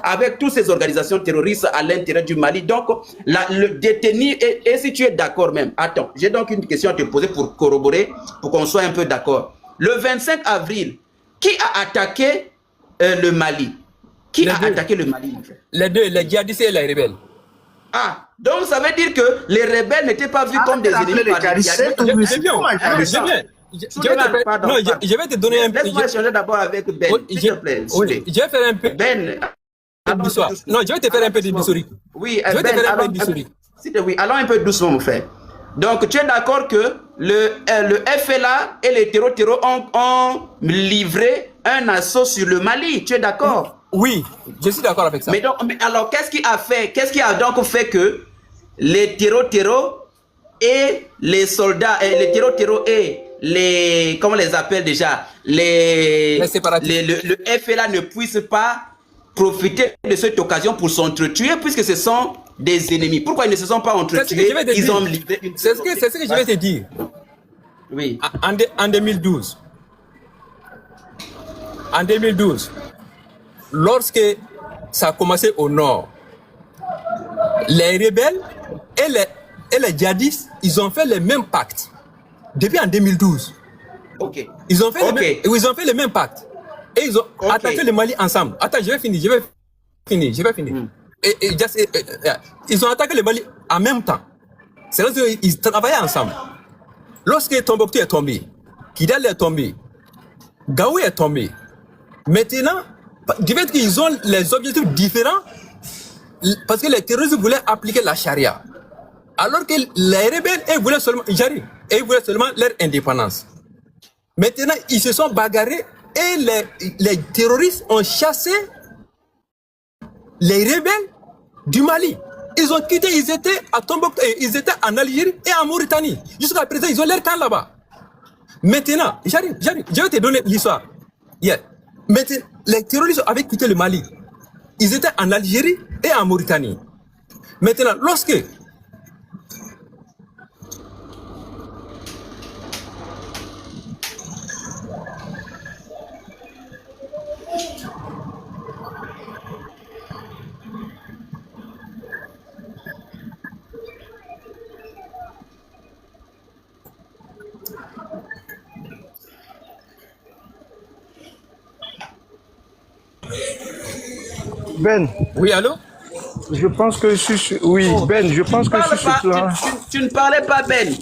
avec toutes ces organisations terroristes à l'intérieur du Mali. Donc, le détenu, et si tu es d'accord même, attends, j'ai donc une question à te poser pour corroborer, pour qu'on soit un peu d'accord. Le 25 avril, qui a attaqué le Mali? Qui a attaqué le Mali? Les deux, les djihadistes et les rebelles. Ah, donc ça veut dire que les rebelles n'étaient pas vus comme des ennemis. Je vais te donner un peu. Laisse-moi échanger d'abord avec Ben. S'il te plaît. Je vais faire un peu. Ben. Non, je vais te faire un peu d'historique. Oui, je vais te faire un peu d'historique. Oui, allons un peu doucement, mon frère. Donc, tu es d'accord que le FLA et les terreaux ont livré un assaut sur le Mali. Tu es d'accord? Oui, je suis d'accord avec ça. Mais alors, qu'est-ce qui a donc fait que les terreaux et les soldats, les terreaux et les, comment on les appelle déjà, les séparatistes, le FLA ne puissent pas profiter de cette occasion pour s'entretuer, puisque ce sont des ennemis. Pourquoi ils ne se sont pas entretués? Ils ont livré une... C'est ce que je vais te dire. Oui. En 2012, lorsque ça a commencé au nord, les rebelles et les djihadistes, ils ont fait le même pacte. Depuis en 2012. Ok. Ils ont fait le même pacte. Et ils ont attaqué le Mali ensemble. Attends, je vais finir. Ils ont attaqué le Mali en même temps. C'est-à-dire qu'ils travaillaient ensemble. Lorsque Tombouctou est tombé, Kidal est tombé, Gaou est tombé, maintenant, du fait qu'ils ont les objectifs différents, parce que les terroristes voulaient appliquer la charia, alors que les rebelles, ils voulaient seulement leur indépendance. Maintenant, ils se sont bagarrés et les terroristes ont chassé les rebelles du Mali. Ils ont quitté, ils étaient à Tombouctou, ils étaient en Algérie et en Mauritanie. Jusqu'à présent, ils ont leur camp là-bas. Maintenant, j'arrive, je vais te donner l'histoire. Yeah. Maintenant, les terroristes avaient quitté le Mali. Ils étaient en Algérie et en Mauritanie. Maintenant, lorsque Ben. Oui, allô? Je pense que oui, Ben, je pense que tu ne parlais pas, Ben.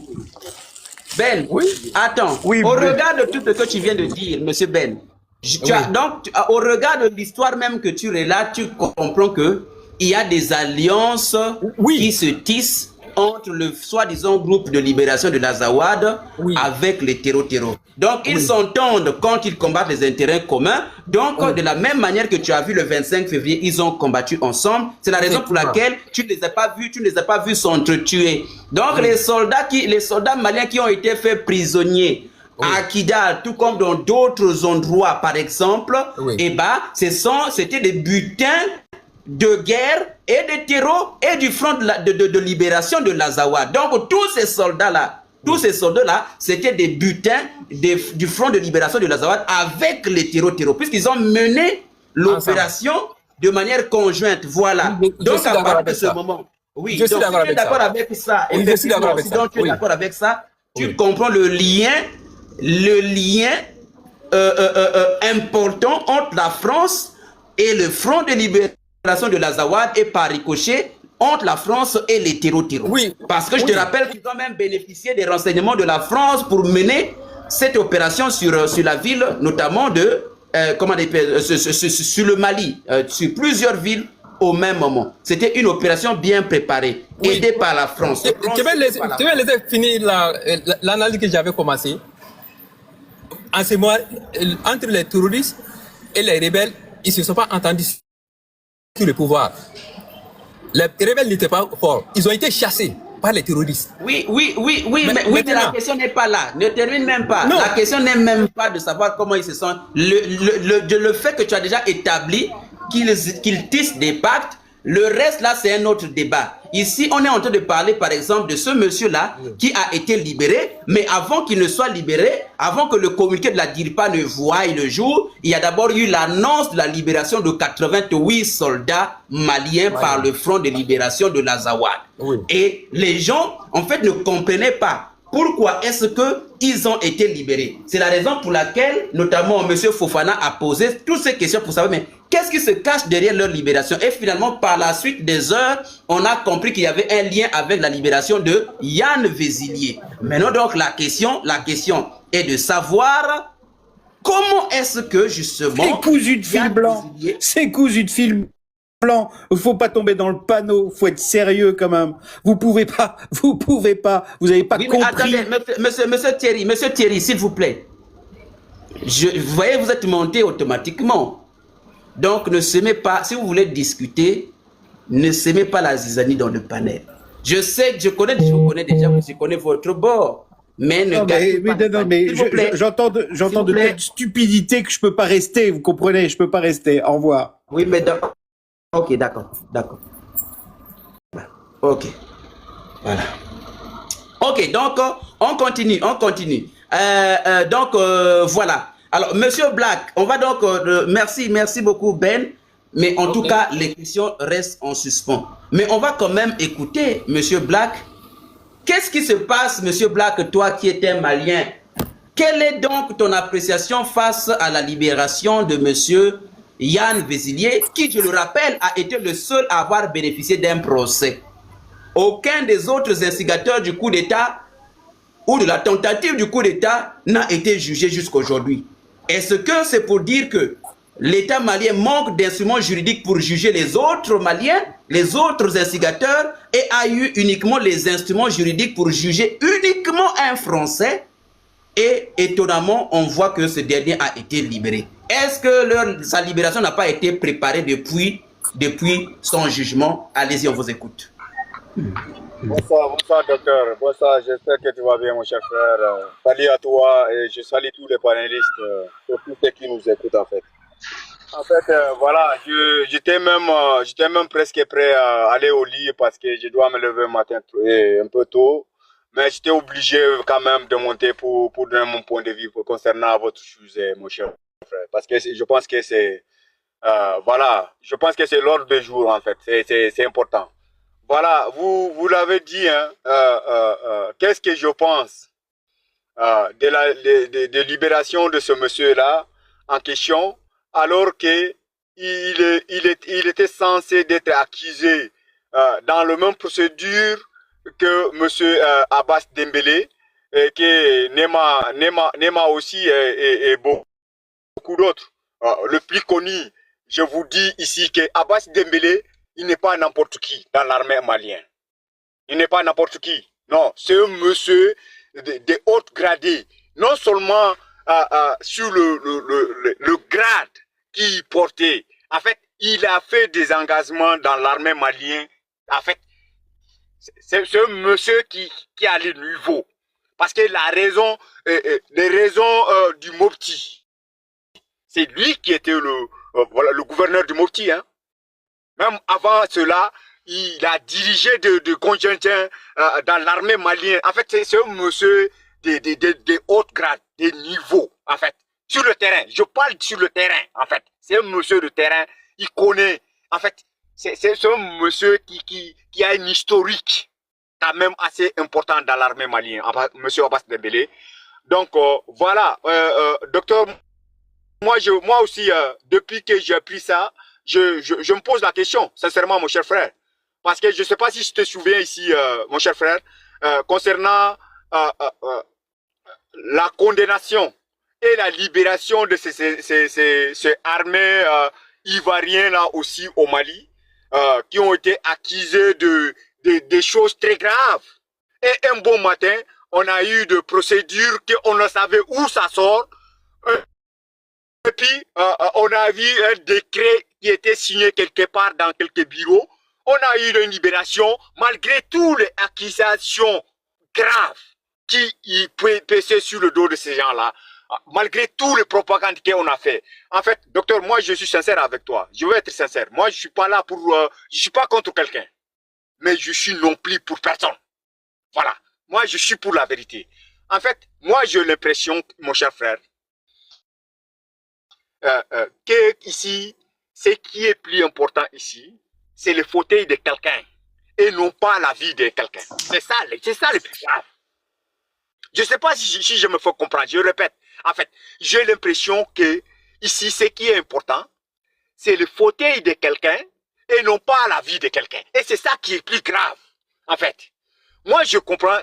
Ben, oui. Attends, oui, au regard de tout ce que tu viens de dire, monsieur Ben, Au regard de l'histoire même que tu relates, tu comprends que il y a des alliances qui se tissent entre le soi-disant groupe de libération de l'Azawad avec les terreaux. Donc, ils s'entendent quand ils combattent les intérêts communs. Donc, de la même manière que tu as vu le 25 février, ils ont combattu ensemble. C'est la raison pour laquelle tu ne les as pas vus s'entretuer. Donc, les soldats maliens qui ont été faits prisonniers à Kidal, tout comme dans d'autres endroits, par exemple, c'était des butins de guerre et de terreau et du front de libération de l'Azawad. Donc tous ces soldats-là, c'était des butins du front de libération de l'Azawad avec les terreaux, puisqu'ils ont mené l'opération de manière conjointe. Voilà. Donc à partir de ce moment, je suis d'accord avec ça. Et je suis d'accord avec ça. Tu es d'accord avec ça, tu comprends le lien important entre la France et le front de libération de l'Azawad et par ricochet entre la France et les terreaux. Parce que je te rappelle qu'ils ont même bénéficié des renseignements de la France pour mener cette opération sur la ville, notamment sur le Mali, sur plusieurs villes au même moment. C'était une opération bien préparée, aidée par la France. Je vais laisser finir l'analyse que j'avais commencé. En ce moment, entre les terroristes et les rebelles, ils ne se sont pas entendus sur le pouvoir. Les rebelles n'étaient pas forts. Ils ont été chassés par les terroristes. Mais la question n'est pas là. Ne termine même pas. Non. La question n'est même pas de savoir comment ils se sont... Le fait que tu as déjà établi qu'ils tissent des pactes, le reste là, c'est un autre débat. Ici, on est en train de parler, par exemple, de ce monsieur-là qui a été libéré, mais avant qu'il ne soit libéré, avant que le communiqué de la DIRPA ne voie le jour, il y a d'abord eu l'annonce de la libération de 88 soldats maliens par le Front de libération de l'Azawad. Et les gens, en fait, ne comprenaient pas pourquoi est-ce qu'ils ont été libérés. C'est la raison pour laquelle, notamment, M. Fofana a posé toutes ces questions pour savoir, mais qu'est-ce qui se cache derrière leur libération? Et finalement, par la suite des heures, on a compris qu'il y avait un lien avec la libération de Yann Vézilier. Maintenant, donc, la question est de savoir comment est-ce que, justement... C'est cousu de fil blanc. C'est cousu de fil blanc. Il ne faut pas tomber dans le panneau. Il faut être sérieux quand même. Vous pouvez pas. Vous n'avez pas compris. Attendez, monsieur Thierry, s'il vous plaît. Vous voyez, vous êtes monté automatiquement. Donc, ne semez pas, si vous voulez discuter, ne semez pas la zizanie dans le panel. Je sais, je connais déjà, je connais votre bord. Mais ne gâtez pas. J'entends de telles stupidités que je peux pas rester, vous comprenez, je peux pas rester. Au revoir. Oui, mais ok, d'accord. Ok. Voilà. Ok, donc, on continue. Voilà. Alors, Monsieur Black, on va donc... merci beaucoup, Ben. Mais en tout cas, les questions restent en suspens. Mais on va quand même écouter Monsieur Black. Qu'est-ce qui se passe, Monsieur Black, toi qui es un Malien? Quelle est donc ton appréciation face à la libération de Monsieur Yann Vézilier, qui, je le rappelle, a été le seul à avoir bénéficié d'un procès? Aucun des autres instigateurs du coup d'État ou de la tentative du coup d'État n'a été jugé jusqu'à aujourd'hui. Est-ce que c'est pour dire que l'État malien manque d'instruments juridiques pour juger les autres Maliens, les autres instigateurs, et a eu uniquement les instruments juridiques pour juger uniquement un Français? Et étonnamment, on voit que ce dernier a été libéré. Est-ce que sa libération n'a pas été préparée depuis son jugement? Allez-y, on vous écoute. Bonsoir docteur. Bonsoir, j'espère que tu vas bien mon cher frère. Salut à toi et je salue tous les panélistes, tous ceux qui nous écoutent en fait. En fait, voilà, j'étais même presque prêt à aller au lit parce que je dois me lever le matin un peu tôt. Mais j'étais obligé quand même de monter pour donner mon point de vue concernant votre sujet, mon cher frère. Parce que je pense que c'est... voilà, je pense que c'est l'ordre du jour en fait, c'est important. Voilà, vous l'avez dit, hein, qu'est-ce que je pense de libération de ce monsieur-là en question, alors qu'il était censé d'être accusé dans la même procédure que monsieur Abbas Dembélé, que Nema aussi est beaucoup beaucoup d'autres. Le plus connu, je vous dis ici que Abbas Dembélé, il n'est pas n'importe qui dans l'armée malienne. Il n'est pas n'importe qui. Non, c'est un monsieur de haute gradé. Non seulement sur le grade qu'il portait. En fait, il a fait des engagements dans l'armée malienne. En fait, c'est un monsieur qui a le niveau. Parce que la raison, les raisons du Mopti, c'est lui qui était le gouverneur du Mopti. Hein. Même avant cela, il a dirigé de contingents dans l'armée malienne. En fait, c'est un monsieur de haute grade, des niveaux, en fait. Sur le terrain, je parle sur le terrain, en fait. C'est un monsieur de terrain, il connaît. En fait, c'est un monsieur qui a une historique quand même assez important dans l'armée malienne, monsieur Abbas Dembélé. Donc, voilà, docteur, moi aussi, depuis que j'ai appris ça, je me pose la question, sincèrement, mon cher frère. Parce que je ne sais pas si je te souviens ici, mon cher frère, concernant la condamnation et la libération de ces armées ivoiriennes là aussi au Mali, qui ont été accusées des choses très graves. Et un bon matin, on a eu des procédures qu'on ne savait où ça sort. Et puis, on a vu un décret qui était signé quelque part dans quelques bureaux. On a eu une libération malgré toutes les accusations graves qui pesaient sur le dos de ces gens-là. Malgré toutes les propagandes qu'on a fait. En fait, docteur, moi, je suis sincère avec toi. Je veux être sincère. Moi, je suis pas là pour... je suis pas contre quelqu'un. Mais je suis non plus pour personne. Voilà. Moi, je suis pour la vérité. En fait, moi, j'ai l'impression, mon cher frère, que ici, ce qui est plus important ici, c'est le fauteuil de quelqu'un et non pas la vie de quelqu'un. C'est ça le plus grave. Je ne sais pas si je me fais comprendre. Je répète. En fait, j'ai l'impression que ici, ce qui est important, c'est le fauteuil de quelqu'un et non pas la vie de quelqu'un. Et c'est ça qui est plus grave. En fait, moi, je comprends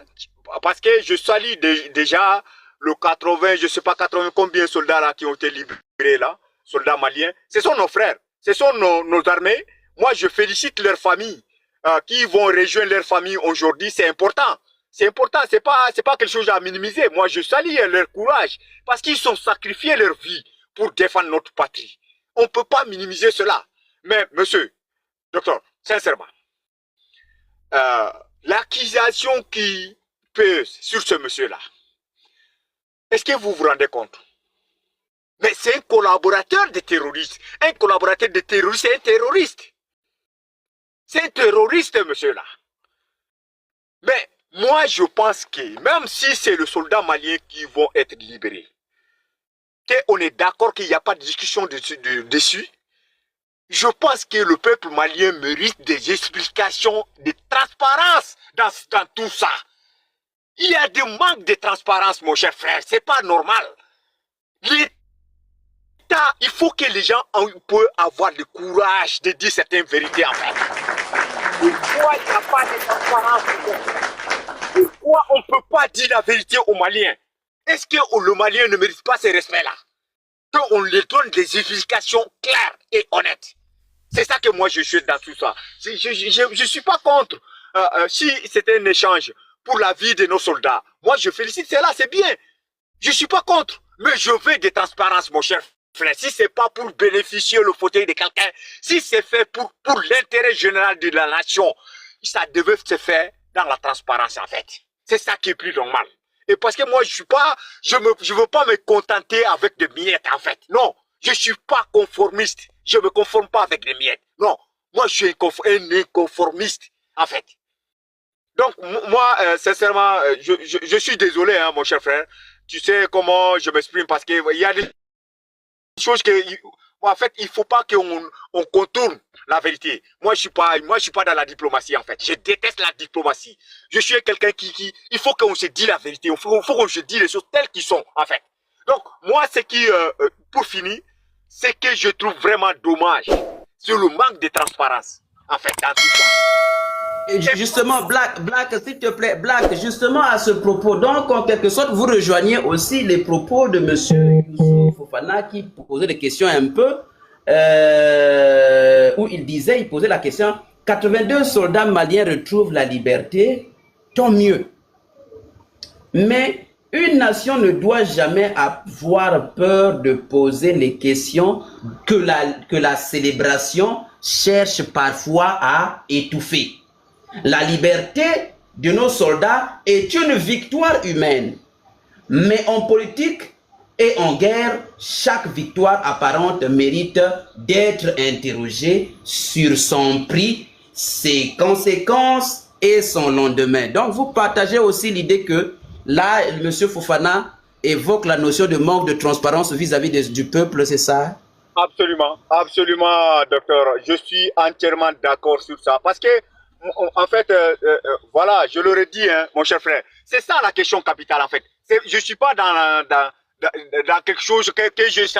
parce que je salue déjà le 80, je ne sais pas 80 combien de soldats là qui ont été libérés là, soldats maliens. Ce sont nos frères, ce sont nos armées. Moi, je félicite leurs familles qui vont rejoindre leur famille aujourd'hui. C'est important. C'est important, c'est pas quelque chose à minimiser. Moi, je salue leur courage parce qu'ils ont sacrifié leur vie pour défendre notre patrie. On ne peut pas minimiser cela. Mais, monsieur, docteur, sincèrement, l'accusation qui pèse sur ce monsieur-là, est-ce que vous vous rendez compte? Mais c'est un collaborateur des terroristes. Un collaborateur des terroristes, c'est un terroriste. C'est un terroriste, monsieur-là. Mais, moi, je pense que même si c'est le soldat malien qui vont être libérés, qu'on est d'accord qu'il n'y a pas de discussion dessus, je pense que le peuple malien mérite des explications, de transparence dans tout ça. Il y a des manques de transparence, mon cher frère, c'est pas normal. L'État, il faut que les gens puissent avoir le courage de dire certaines vérités en fait. Pourquoi il n'y a pas de transparence? Pourquoi on ne peut pas dire la vérité aux Maliens? Est-ce que le Malien ne mérite pas ce respect-là? Qu'on lui donne des explications claires et honnêtes. C'est ça que moi je suis dans tout ça. Je suis pas contre. Si c'était un échange pour la vie de nos soldats, moi je félicite cela, c'est bien. Je suis pas contre. Mais je veux des transparences, mon cher frère. Si c'est pas pour bénéficier le fauteuil de quelqu'un, si c'est fait pour l'intérêt général de la nation, ça devait se faire dans la transparence en fait. C'est ça qui est plus normal. Et parce que moi je veux pas me contenter avec des miettes en fait. Non, je suis pas conformiste. Je me conforme pas avec des miettes. Non, moi je suis un inconformiste en fait. Donc moi sincèrement je suis désolé hein, mon cher frère. Tu sais comment je m'exprime parce que il y a des choses que en fait il faut pas qu'on contourne la vérité. Moi je suis pas dans la diplomatie en fait. Je déteste la diplomatie. Je suis quelqu'un qui il faut qu'on se dise la vérité. Il faut qu'on se dise les choses telles qu'elles sont en fait. Donc moi ce qui pour finir, c'est que je trouve vraiment dommage sur le manque de transparence en fait dans tout ça. Justement, Black, s'il te plaît, Black, justement à ce propos, donc en quelque sorte, vous rejoignez aussi les propos de M. Youssouf Fofana qui posait des questions un peu, où il posait la question, 82 soldats maliens retrouvent la liberté, tant mieux. Mais une nation ne doit jamais avoir peur de poser les questions que la célébration cherche parfois à étouffer. La liberté de nos soldats est une victoire humaine. Mais en politique et en guerre, chaque victoire apparente mérite d'être interrogée sur son prix, ses conséquences et son lendemain. Donc vous partagez aussi l'idée que là, M. Fofana évoque la notion de manque de transparence vis-à-vis du peuple, c'est ça? Absolument, absolument, docteur. Je suis entièrement d'accord sur ça. Parce que, en fait, voilà, je l'aurais dit, hein, mon cher frère, c'est ça la question capitale, en fait. Je ne suis pas dans quelque chose que je suis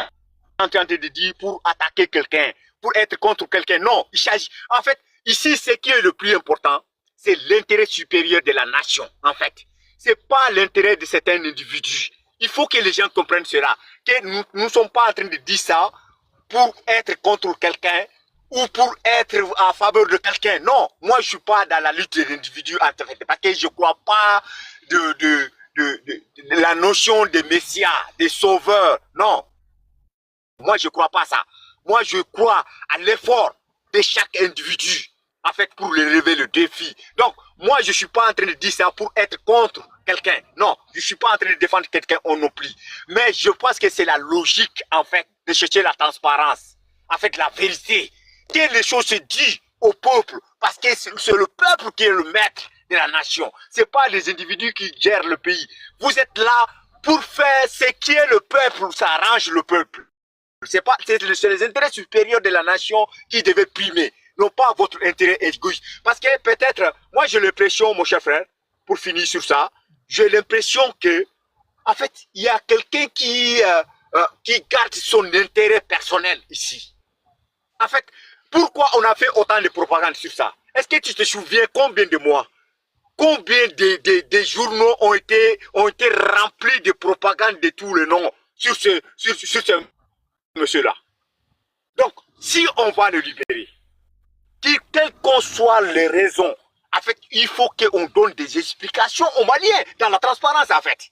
en train de dire pour attaquer quelqu'un, pour être contre quelqu'un. Non, il s'agit. En fait, ici, ce qui est le plus important, c'est l'intérêt supérieur de la nation, en fait. Ce n'est pas l'intérêt de certains individus. Il faut que les gens comprennent cela. Que nous ne sommes pas en train de dire ça pour être contre quelqu'un ou pour être en faveur de quelqu'un. Non, moi je ne suis pas dans la lutte des individus parce que je ne crois pas de la notion de messia, de sauveur. Non, moi je ne crois pas ça. Moi je crois à l'effort de chaque individu en fait pour relever le défi. Donc moi je ne suis pas en train de dire ça pour être contre quelqu'un. Non, je ne suis pas en train de défendre quelqu'un non plus. Mais je pense que c'est la logique en fait de chercher la transparence, en fait la vérité. Que les choses se disent au peuple, parce que c'est le peuple qui est le maître de la nation. Ce n'est pas les individus qui gèrent le pays. Vous êtes là pour faire ce qui est le peuple, ça arrange le peuple. C'est les intérêts supérieurs de la nation qui devaient primer, non pas votre intérêt égoïste. Parce que peut-être, moi j'ai l'impression, mon cher frère, pour finir sur ça, j'ai l'impression que, en fait, il y a quelqu'un qui garde son intérêt personnel ici. En fait, pourquoi on a fait autant de propagande sur ça? Est-ce que tu te souviens combien de mois, combien de journaux ont été remplis de propagande de tous les noms sur ce monsieur-là? Donc, si on va le libérer, quelles qu'en soient les raisons, en fait, il faut qu'on donne des explications aux Maliens, dans la transparence, en fait.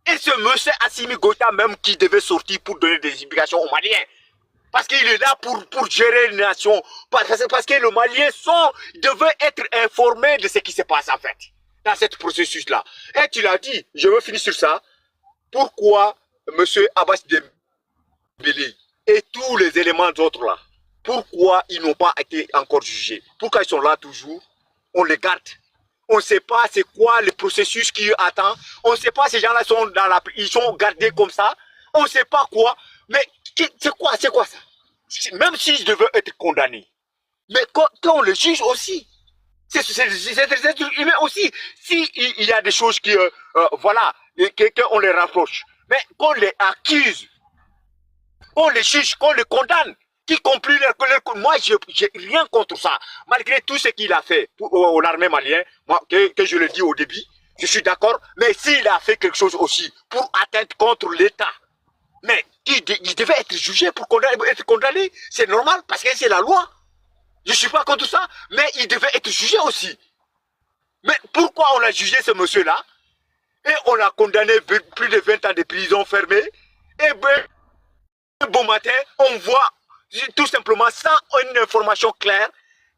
Et ce monsieur Assimi Goïta même qui devait sortir pour donner des explications aux Maliens. Parce qu'il est là pour gérer une nation. Parce que les Maliens devaient être informés de ce qui se passe, en fait, dans ce processus-là. Et tu l'as dit, je veux finir sur ça. Pourquoi monsieur Abbas Dembélé et tous les éléments d'autres là, pourquoi ils n'ont pas été encore jugés? Pourquoi ils sont là toujours? On les garde. On ne sait pas c'est quoi le processus qui attend. On ne sait pas ces gens-là ils sont gardés comme ça. On ne sait pas quoi. Mais c'est quoi ça? Même s'ils devaient être condamnés. Mais quand on les juge aussi, c'est des êtres humains aussi. S'il y a des choses qui, voilà, qu'on les rapproche, mais qu'on les accuse, qu'on les juge, qu'on les condamne, qui compris moi, je n'ai rien contre ça. Malgré tout ce qu'il a fait pour l'armée malienne, moi, que je le dis au début, je suis d'accord, mais s'il a fait quelque chose aussi pour atteindre contre l'État, mais il devait être jugé pour être condamné, c'est normal, parce que c'est la loi. Je ne suis pas contre ça, mais il devait être jugé aussi. Mais pourquoi on a jugé ce monsieur-là, et on l'a condamné plus de 20 ans de prison fermée, et ben, un bon matin, on voit tout simplement sans une information claire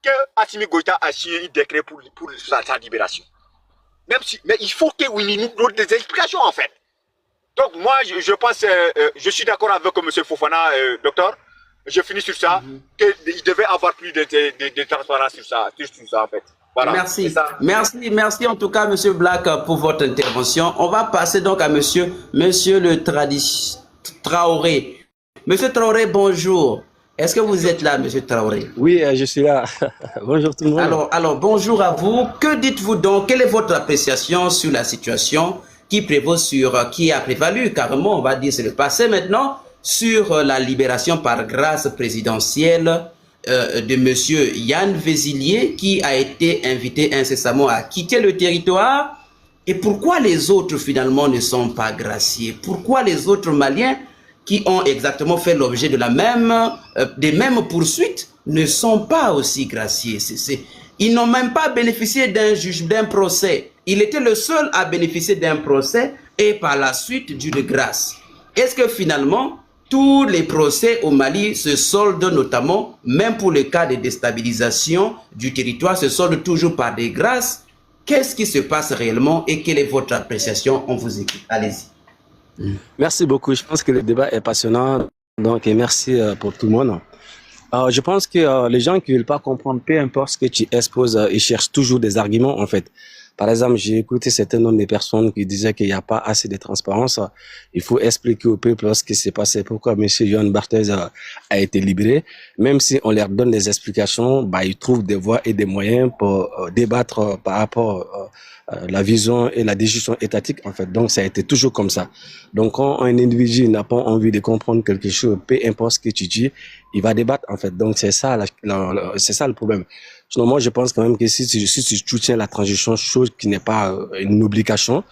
que Assimi Goïta a signé un décret pour sa libération. Même si, mais il faut qu'il nous donne des explications en fait. Donc moi je pense, je suis d'accord avec M. Fofana, docteur, je finis sur ça, qu'il devait avoir plus de transparence sur ça en fait. Voilà, merci en tout cas M. Black pour votre intervention. On va passer donc à monsieur le Traoré. Monsieur Traoré, bonjour. Est-ce que vous êtes là, monsieur Traoré? Oui, je suis là. Bonjour tout le monde. Alors, bonjour à vous. Que dites-vous donc? Quelle est votre appréciation sur la situation qui a prévalu, carrément, on va dire, c'est le passé maintenant, sur la libération par grâce présidentielle de monsieur Yann Vézilier qui a été invité incessamment à quitter le territoire. Et pourquoi les autres finalement ne sont pas graciés? Pourquoi les autres Maliens qui ont exactement fait l'objet de des mêmes poursuites ne sont pas aussi graciés? Ils n'ont même pas bénéficié d'un procès. Il était le seul à bénéficier d'un procès et par la suite d'une grâce. Est-ce que finalement, tous les procès au Mali se soldent notamment, même pour le cas de déstabilisation du territoire, se soldent toujours par des grâces? Qu'est-ce qui se passe réellement et quelle est votre appréciation? On vous écoute. Allez-y. Merci beaucoup. Je pense que le débat est passionnant. Donc, merci pour tout le monde. Je pense que les gens qui ne veulent pas comprendre, peu importe ce que tu exposes, ils cherchent toujours des arguments, en fait. Par exemple, j'ai écouté certains nombre de personnes qui disaient qu'il n'y a pas assez de transparence. Il faut expliquer au peuple ce qui s'est passé, pourquoi M. Johan Barthez a été libéré. Même si on leur donne des explications, ils trouvent des voies et des moyens pour débattre par rapport à la vision et la décision étatique, en fait. Donc, ça a été toujours comme ça. Donc, quand un individu n'a pas envie de comprendre quelque chose, peu importe ce que tu dis, il va débattre, en fait. Donc, c'est ça, c'est ça le problème. Sinon, moi, je pense quand même que si tu soutiens la transition, chose qui n'est pas une obligation,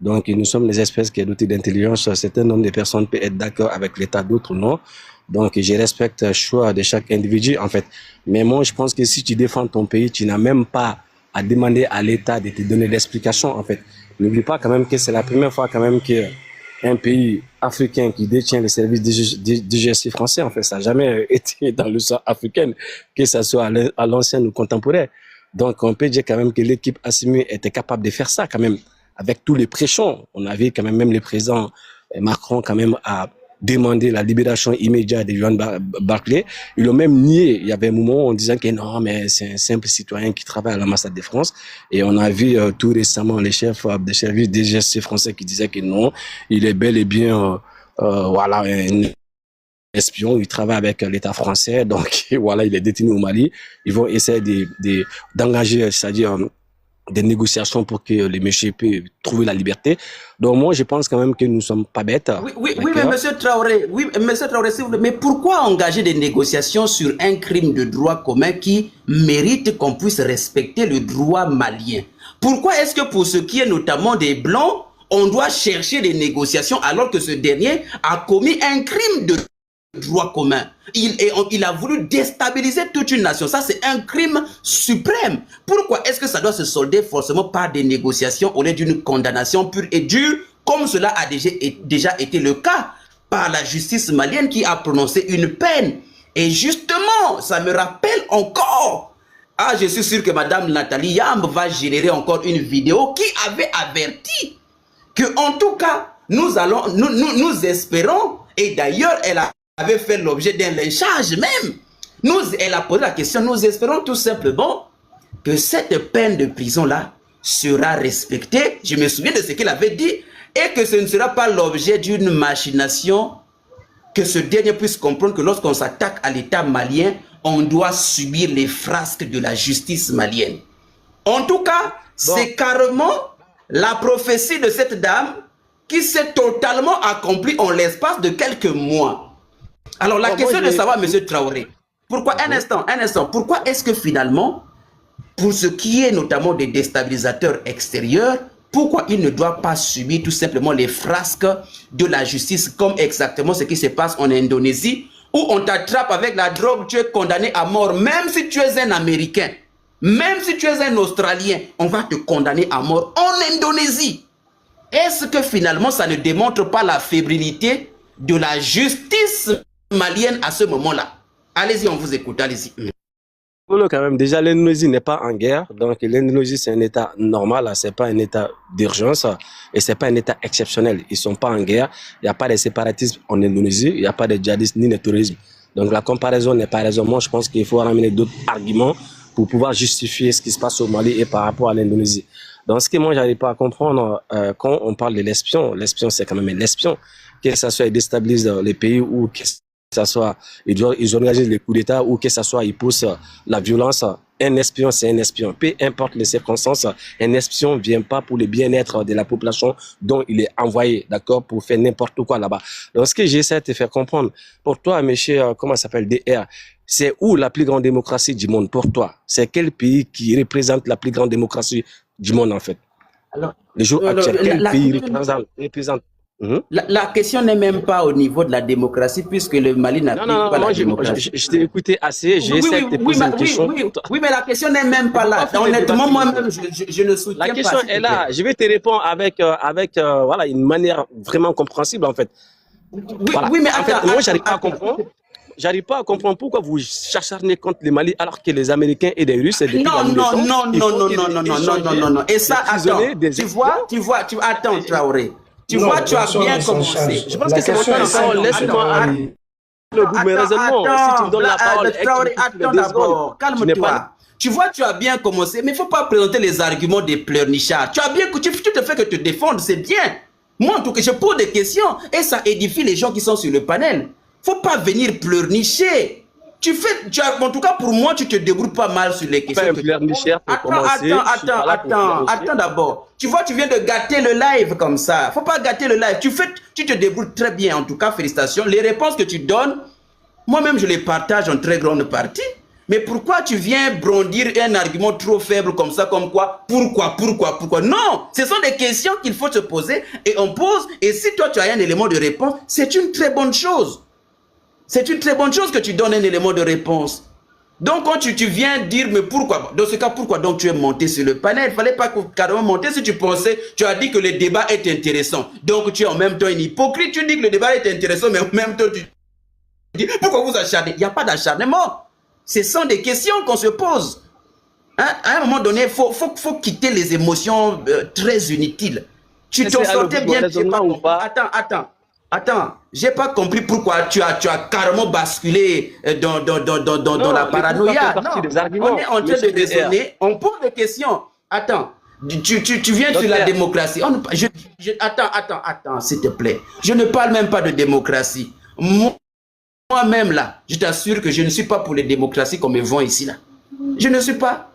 donc nous sommes les espèces qui sont dotées d'intelligence, un certain nombre de personnes peuvent être d'accord avec l'État, d'autres non. Donc, je respecte le choix de chaque individu, en fait. Mais moi, je pense que si tu défends ton pays, tu n'as même pas à demander à l'État de te donner l'explication, en fait. N'oublie pas quand même que c'est la première fois quand même qu'un pays africain qui détient les services digestifs français, en fait, ça n'a jamais été dans l'histoire africaine, que ça soit à l'ancienne ou contemporain. Donc, on peut dire quand même que l'équipe Assimi était capable de faire ça quand même, avec tous les pressions. On avait quand même le président Macron quand même à demander la libération immédiate de Johan Barclay. Ils l'ont même nié. Il y avait un moment où on disait que non, mais c'est un simple citoyen qui travaille à l'ambassade de France. Et on a vu tout récemment les chefs des services digestifs français qui disaient que non, il est bel et bien voilà, un espion, il travaille avec l'État français, donc voilà, il est détenu au Mali. Ils vont essayer d'engager, c'est-à-dire des négociations pour que les messieurs puissent trouver la liberté. Donc moi, je pense quand même que nous ne sommes pas bêtes. Oui, mais monsieur Traoré, s'il vous plaît, mais pourquoi engager des négociations sur un crime de droit commun qui mérite qu'on puisse respecter le droit malien? Pourquoi est-ce que pour ce qui est notamment des Blancs, on doit chercher des négociations alors que ce dernier a commis un crime de droit commun? Il a voulu déstabiliser toute une nation. Ça, c'est un crime suprême. Pourquoi est-ce que ça doit se solder forcément par des négociations au lieu d'une condamnation pure et dure, comme cela a déjà été le cas par la justice malienne qui a prononcé une peine? Et justement, ça me rappelle encore. Ah, je suis sûr que Madame Nathalie Yamb va générer encore une vidéo qui avait averti que, en tout cas, nous espérons, et d'ailleurs, elle avait fait l'objet d'un lynchage même. Elle a posé la question, nous espérons tout simplement que cette peine de prison-là sera respectée. Je me souviens de ce qu'il avait dit, et que ce ne sera pas l'objet d'une machination, que ce dernier puisse comprendre que lorsqu'on s'attaque à l'État malien, on doit subir les frasques de la justice malienne. En tout cas, c'est carrément la prophétie de cette dame qui s'est totalement accomplie en l'espace de quelques mois. Alors la question de savoir, monsieur Traoré, pourquoi, un instant, pourquoi est-ce que finalement, pour ce qui est notamment des déstabilisateurs extérieurs, pourquoi ils ne doivent pas subir tout simplement les frasques de la justice, comme exactement ce qui se passe en Indonésie, où on t'attrape avec la drogue, tu es condamné à mort, même si tu es un Américain, même si tu es un Australien, on va te condamner à mort en Indonésie. Est-ce que finalement ça ne démontre pas la fébrilité de la justice malienne à ce moment-là? Allez-y, on vous écoute, allez-y. Quand même, déjà, l'Indonésie n'est pas en guerre. Donc, l'Indonésie, c'est un État normal. C'est pas un État d'urgence et c'est pas un État exceptionnel. Ils sont pas en guerre. Il n'y a pas de séparatisme en Indonésie. Il n'y a pas de djihadisme ni de terrorisme. Donc, la comparaison n'est pas raison. Moi, je pense qu'il faut ramener d'autres arguments pour pouvoir justifier ce qui se passe au Mali et par rapport à l'Indonésie. Donc, ce que moi, j'arrive pas à comprendre, quand on parle de l'espion, c'est quand même un espion. Que ça soit, il déstabilise les pays ou que ça soit, ils organisent les coups d'État ou que ça soit, ils poussent la violence. Un espion, c'est un espion. Peu importe les circonstances, un espion ne vient pas pour le bien-être de la population dont il est envoyé, d'accord, pour faire n'importe quoi là-bas. Donc, ce que j'essaie de te faire comprendre, pour toi, monsieur, comment ça s'appelle, DR, C'est où la plus grande démocratie du monde pour toi? C'est quel pays qui représente la plus grande démocratie du monde en fait? Alors, Le jour actuel, quel pays représente la question n'est même pas au niveau de la démocratie, puisque le Mali n'applique pas la démocratie. Je t'ai écouté assez, j'ai essayé de te poser une question. Oui, mais la question n'est même pas là. Honnêtement, moi-même, je ne soutiens pas. La question est là. Je vais te répondre avec voilà, une manière vraiment compréhensible, en fait. Voilà. Oui, mais en attends, fait, moi, j'arrive pas à comprendre. J'arrive pas à comprendre pourquoi vous cherchez contre le Mali alors que les Américains et les Russes... Non. Et ça, attends, tu vois, attends, Traoré. Tu vois, tu as bien commencé. Je pense que c'est mon temps. Laisse-moi aller le bout de mes raisonnements. Si tu me donnes la parole, attends d'abord, calme-toi. Tu vois, tu as bien commencé, mais il ne faut pas présenter les arguments des pleurnichards. Tu as bien, tu te fais que te défendre, c'est bien. Moi, en tout cas, je pose des questions et ça édifie les gens qui sont sur le panel. Faut pas venir pleurnicher. En tout cas, pour moi, tu te débrouilles pas mal sur les questions. Attends d'abord. Tu vois, tu viens de gâter le live comme ça. Faut pas gâter le live. Tu te débrouilles très bien. En tout cas, félicitations. Les réponses que tu donnes, moi-même, je les partage en très grande partie. Mais pourquoi tu viens brandir un argument trop faible comme ça, comme quoi? Pourquoi? Non, ce sont des questions qu'il faut se poser et on pose. Et si toi, tu as un élément de réponse, c'est une très bonne chose. C'est une très bonne chose que tu donnes un élément de réponse. Donc, quand tu viens dire, mais pourquoi? Dans ce cas, pourquoi donc tu es monté sur le panel? Il ne fallait pas carrément monter si tu pensais, tu as dit que le débat est intéressant. Donc, tu es en même temps une hypocrite. Tu dis que le débat est intéressant, mais en même temps, tu dis, pourquoi vous acharnez? Il n'y a pas d'acharnement. Ce sont des questions qu'on se pose. Hein? À un moment donné, il faut quitter les émotions très inutiles. Tu t'en sortais bien. Attends, j'ai pas compris pourquoi tu as carrément basculé dans la paranoïa. Non, on est en train de raisonner, on pose des questions. Attends, tu viens sur la démocratie. Attends, s'il te plaît. Je ne parle même pas de démocratie. Moi-même là, je t'assure que je ne suis pas pour les démocraties qu'on me vend ici là. Je ne suis pas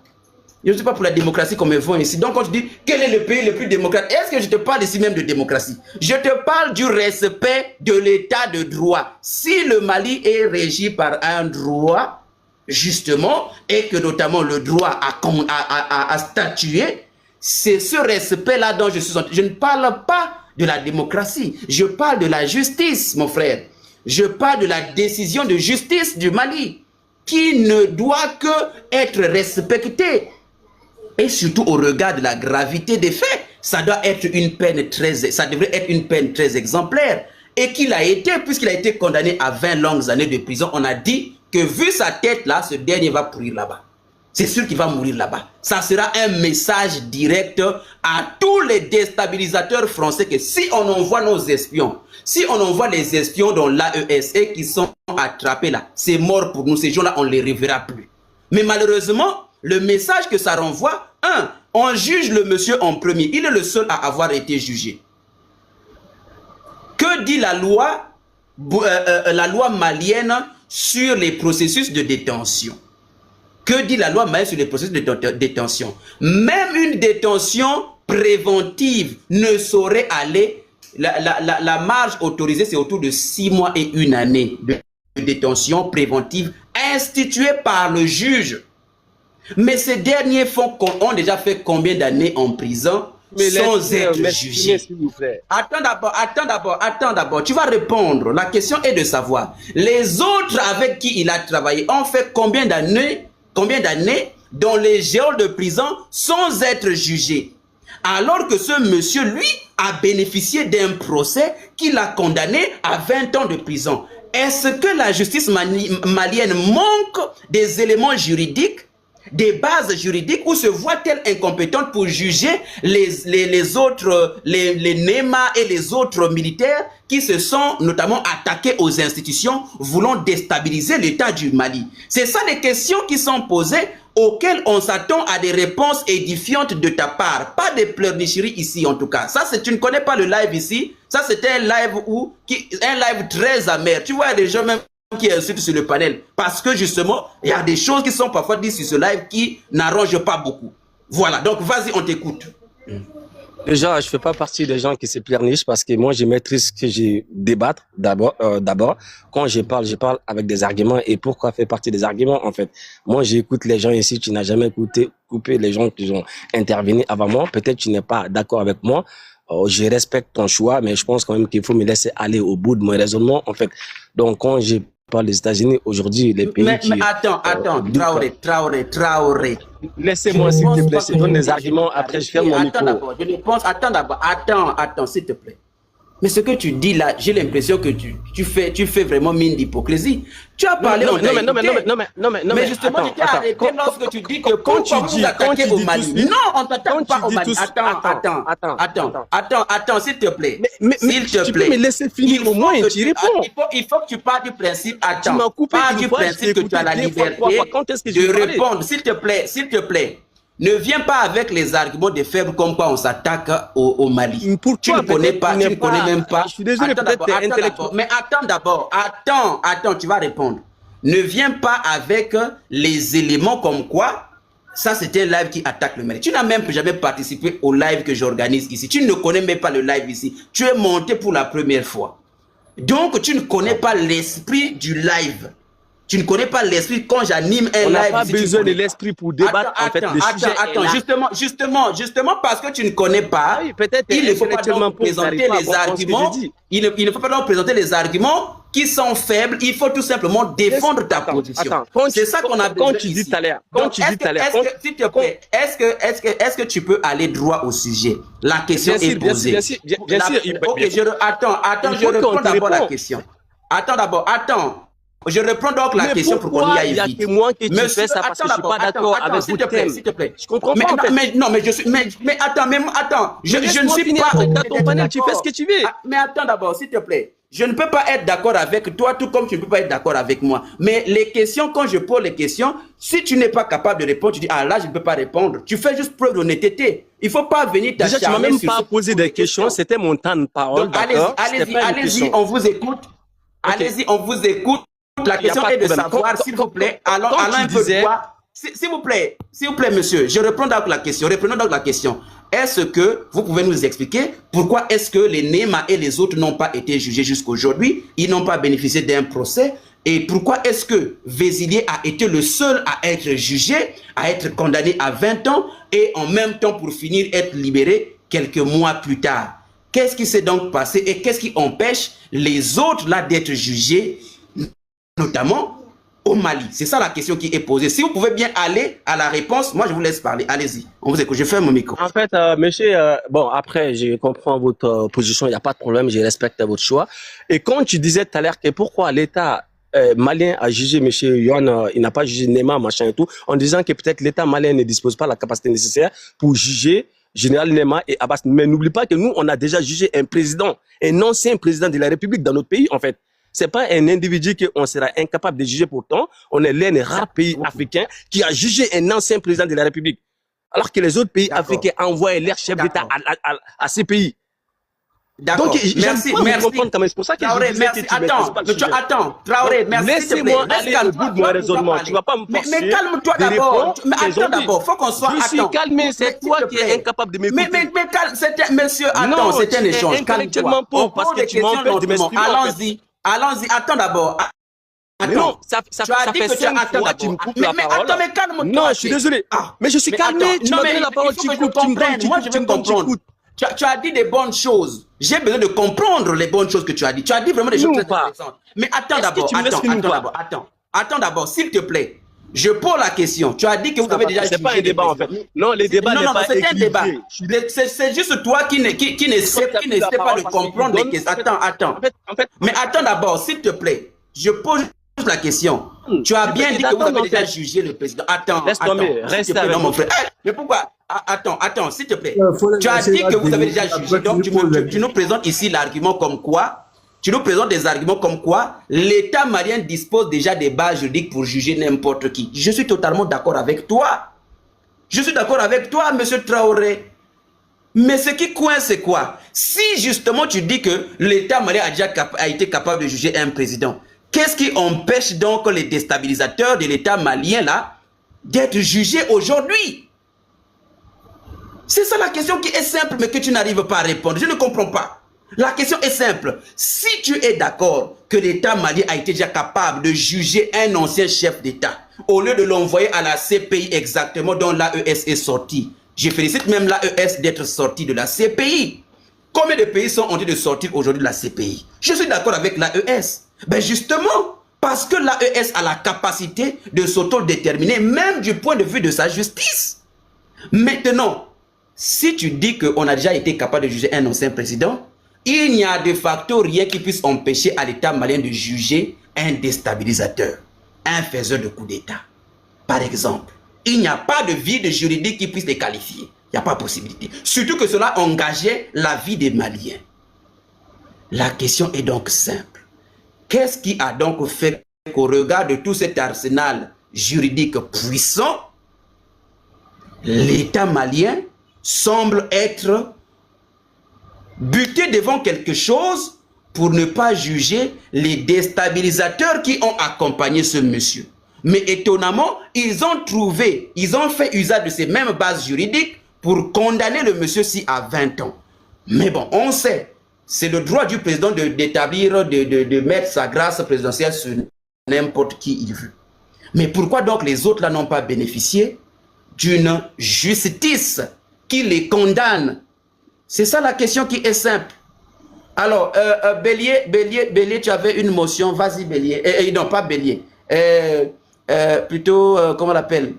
pour la démocratie qu'on me vend ici. Donc quand je dis quel est le pays le plus démocrate, est-ce que je te parle ici même de démocratie? Je te parle du respect de l'état de droit. Si le Mali est régi par un droit, justement, et que notamment le droit à statuer, c'est ce respect-là dont je suis en train. Je ne parle pas de la démocratie, je parle de la justice, mon frère. Je parle de la décision de justice du Mali, qui ne doit que être respectée. Et surtout au regard de la gravité des faits, ça devrait être une peine très exemplaire. Et qu'il a été, puisqu'il a été condamné à 20 longues années de prison, on a dit que vu sa tête là, ce dernier va pourrir là-bas. C'est sûr qu'il va mourir là-bas. Ça sera un message direct à tous les déstabilisateurs français que si on envoie nos espions, si on envoie les espions dans l'AES et qui sont attrapés là, c'est mort pour nous. Ces gens-là, on ne les reverra plus. Mais malheureusement, le message que ça renvoie, on juge le monsieur en premier. Il est le seul à avoir été jugé. Que dit la loi malienne sur les processus de détention? Que dit la loi malienne sur les processus de détention? Même une détention préventive ne saurait aller. La marge autorisée, c'est autour de 6 mois et 1 année de détention préventive instituée par le juge. Mais ces derniers ont déjà fait combien d'années en prison sans être jugés? Attends d'abord. Tu vas répondre. La question est de savoir. Les autres avec qui il a travaillé ont fait combien d'années dans les geôles de prison sans être jugés? Alors que ce monsieur, lui, a bénéficié d'un procès qui l'a condamné à 20 ans de prison. Est-ce que la justice malienne manque des éléments juridiques, des bases juridiques, ou se voit-elle incompétente pour juger les autres, les NEMA et les autres militaires qui se sont notamment attaqués aux institutions voulant déstabiliser l'état du Mali? C'est ça les questions qui sont posées, auxquelles on s'attend à des réponses édifiantes de ta part. Pas des pleurnicheries ici en tout cas. Ça, tu ne connais pas le live ici. Ça, c'était un live très amer. Tu vois, des gens même qui insultent sur le panel. Parce que justement, il y a des choses qui sont parfois dites sur ce live qui n'arrangent pas beaucoup. Voilà, donc vas-y, on t'écoute. Déjà, je fais pas partie des gens qui se pleurnichent parce que moi, je maîtrise ce que je débattre d'abord. Quand je parle avec des arguments. Et pourquoi faire partie des arguments, en fait? Moi, j'écoute les gens ici. Tu n'as jamais coupé les gens qui ont intervenu avant moi. Peut-être tu n'es pas d'accord avec moi. Je respecte ton choix, mais je pense quand même qu'il faut me laisser aller au bout de mon raisonnement, en fait. Donc, quand je parle des États-Unis, aujourd'hui, les pays Mais attends, Traoré. Laissez-moi, s'il te plaît, je donne les arguments, après je ferme mon micro. Attends d'abord, s'il te plaît. Mais ce que tu dis là, j'ai l'impression que tu fais vraiment mine d'hypocrisie. Tu as parlé... Non, mais justement, tu t'es arrêté lorsque tu dis que quand tu vous attaquez au Mali. Non, on ne t'attaque pas au Mali. Attends, s'il te plaît. Tu peux me laisser finir au moins et tu réponds. Il faut que tu parles du principe. Attends, tu m'as coupé du principe que tu as la liberté de répondre. S'il te plaît. Ne viens pas avec les arguments des faibles comme quoi on s'attaque au Mali. Tu ne connais pas, tu ne connais même pas. Je suis désolé, peut-être intellectuel. Mais attends, tu vas répondre. Ne viens pas avec les éléments comme quoi ça c'était un live qui attaque le Mali. Tu n'as même jamais participé au live que j'organise ici. Tu ne connais même pas le live ici. Tu es monté pour la première fois. Donc tu ne connais pas l'esprit du live. Tu ne connais pas l'esprit quand j'anime un live. On n'a pas besoin de l'esprit pour débattre en fait le sujet. Justement parce que tu ne connais pas, il ne faut pas donc présenter les arguments. Il ne faut pas donc présenter les arguments qui sont faibles. Il faut tout simplement défendre ta position. C'est ça qu'on a besoin. Quand tu dis tout à l'heure, s'il te plaît, est-ce que tu peux aller droit au sujet? La question est posée. Bien sûr. Ok, attends, je reprends d'abord la question. Attends. Je reprends donc la question pour qu'on y aille vite. Il n'y a que moi qui te fais ça parce que je ne suis pas d'accord avec vous. S'il te plaît. Je comprends pas. Je ne suis pas... Tu fais ce que tu veux. Mais attends d'abord, s'il te plaît. Je ne peux pas être d'accord avec toi, tout comme tu ne peux pas être d'accord avec moi. Mais les questions, quand je pose les questions, si tu n'es pas capable de répondre, tu dis, ah là, je ne peux pas répondre. Tu fais juste preuve d'honnêteté. Il ne faut pas venir t'acharner. Déjà, tu ne m'as même pas posé des questions. C'était mon temps de parole. Allez-y, on vous écoute. Allez-y, on vous écoute. La question est de savoir, s'il vous plaît, allons un peu droit. S'il vous plaît, monsieur, je reprends donc la question. Reprenons donc la question. Est-ce que vous pouvez nous expliquer pourquoi est-ce que les Néma et les autres n'ont pas été jugés jusqu'à aujourd'hui? Ils n'ont pas bénéficié d'un procès. Et pourquoi est-ce que Vézilier a été le seul à être jugé, à être condamné à 20 ans et en même temps pour finir être libéré quelques mois plus tard? Qu'est-ce qui s'est donc passé et qu'est-ce qui empêche les autres là d'être jugés, notamment au Mali? C'est ça la question qui est posée. Si vous pouvez bien aller à la réponse, moi je vous laisse parler. Allez-y, on vous écoute. Je ferme mon micro. En fait, monsieur, bon, après, je comprends votre position, il n'y a pas de problème, je respecte votre choix. Et quand tu disais tout à l'heure que pourquoi l'État malien a jugé monsieur Yohan, il n'a pas jugé Néma, machin et tout, en disant que peut-être l'État malien ne dispose pas de la capacité nécessaire pour juger Général Néma et Abbas. Mais n'oublie pas que nous, on a déjà jugé un président, un ancien président de la République dans notre pays, en fait. C'est pas un individu qu'on sera incapable de juger pourtant. On est l'un des rares pays africains qui a jugé un ancien président de la République. Alors que les autres pays africains envoient leurs chefs d'État à ces pays. D'accord. Donc, merci. C'est pour ça que je disais que tu attends, Traoré, merci. Laissez-moi aller au bout de mon raisonnement. Tu vas pas me forcer. Mais calme-toi d'abord. Mais attends d'abord, faut qu'on soit... Je suis calmé, c'est toi qui es incapable de m'écouter. Mais monsieur, attends, c'est un échange. Intellectuellement pauvre parce que tu m'empêches de m'exprimer. Allons-y, attends d'abord. Non, ça fait 5 fois que tu me coupes la parole. Attends, mais calme-toi. Non, je suis désolé. Mais je suis calmé. Tu m'as donné la parole, tu coupes, tu me comprends. Tu as dit des bonnes choses. J'ai besoin de comprendre les bonnes choses que tu as dit. Tu as dit vraiment des choses très intéressantes. Mais attends d'abord. Attends d'abord, s'il te plaît. Je pose la question. Tu as dit que vous avez déjà... C'est pas un débat en fait. Non, les débats n'est pas c'est un débat. C'est juste toi qui n'essaie pas de comprendre les questions. Attends. Mais attends d'abord, s'il te plaît. Je pose juste la question. Tu as bien dit que vous avez déjà jugé le président. Attends. Laisse tomber. Reste avec mon frère. Mais pourquoi? Attends, s'il te plaît. Tu as dit que vous avez déjà jugé. Donc tu nous présentes ici l'argument comme quoi... Tu nous présentes des arguments comme quoi l'État malien dispose déjà des bases juridiques pour juger n'importe qui. Je suis totalement d'accord avec toi. Je suis d'accord avec toi, monsieur Traoré. Mais ce qui coince, c'est quoi? Si justement tu dis que l'État malien a été capable de juger un président, qu'est-ce qui empêche donc les déstabilisateurs de l'État malien là d'être jugés aujourd'hui? C'est ça la question qui est simple, mais que tu n'arrives pas à répondre. Je ne comprends pas. La question est simple. Si tu es d'accord que l'État malien a été déjà capable de juger un ancien chef d'État, au lieu de l'envoyer à la CPI exactement dont l'AES est sorti, je félicite même l'AES d'être sorti de la CPI. Combien de pays sont en train de sortir aujourd'hui de la CPI? Je suis d'accord avec l'AES. Ben justement, parce que l'AES a la capacité de s'autodéterminer, même du point de vue de sa justice. Maintenant, si tu dis qu'on a déjà été capable de juger un ancien président, il n'y a de facto rien qui puisse empêcher à l'État malien de juger un déstabilisateur, un faiseur de coup d'État. Par exemple, il n'y a pas de vide juridique qui puisse les qualifier. Il n'y a pas de possibilité. Surtout que cela engageait la vie des Maliens. La question est donc simple. Qu'est-ce qui a donc fait qu'au regard de tout cet arsenal juridique puissant, l'État malien semble être buté devant quelque chose pour ne pas juger les déstabilisateurs qui ont accompagné ce monsieur. Mais étonnamment, ils ont fait usage de ces mêmes bases juridiques pour condamner le monsieur-ci à 20 ans. Mais bon, on sait, c'est le droit du président d'établir, de mettre sa grâce présidentielle sur n'importe qui il veut. Mais pourquoi donc les autres là n'ont pas bénéficié d'une justice qui les condamne? C'est ça la question qui est simple. Alors, Bélier, tu avais une motion. Vas-y, Bélier. Non, pas Bélier. Plutôt, comment on l'appelle?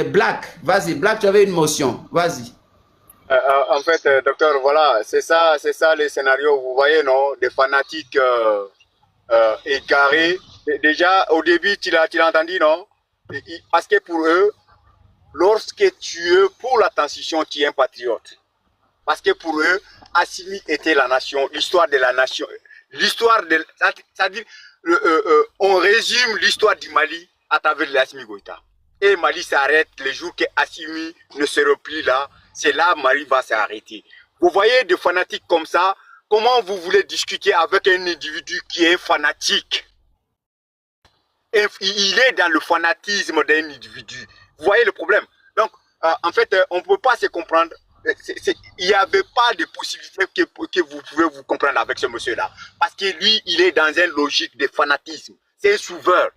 Black. Vas-y, Black, tu avais une motion. Vas-y. En fait, docteur, voilà, c'est ça les scénarios. Vous voyez, non? Des fanatiques égarés. Déjà, au début, tu l'as entendu, non? Parce que pour eux, lorsque tu es pour la transition, tu es un patriote. Parce que pour eux, Assimi était la nation, l'histoire de la nation. L'histoire de... C'est-à-dire, on résume l'histoire du Mali à travers l'Assimi Goïta. Et Mali s'arrête le jour que Assimi ne se replie là. C'est là Mali va s'arrêter. Vous voyez des fanatiques comme ça, comment vous voulez discuter avec un individu qui est fanatique? Il est dans le fanatisme d'un individu. Vous voyez le problème? Donc, en fait, on ne peut pas se comprendre. Il n'y avait pas de possibilité que vous pouvez vous comprendre avec ce monsieur-là. Parce que lui, il est dans une logique de fanatisme. C'est un sauveur.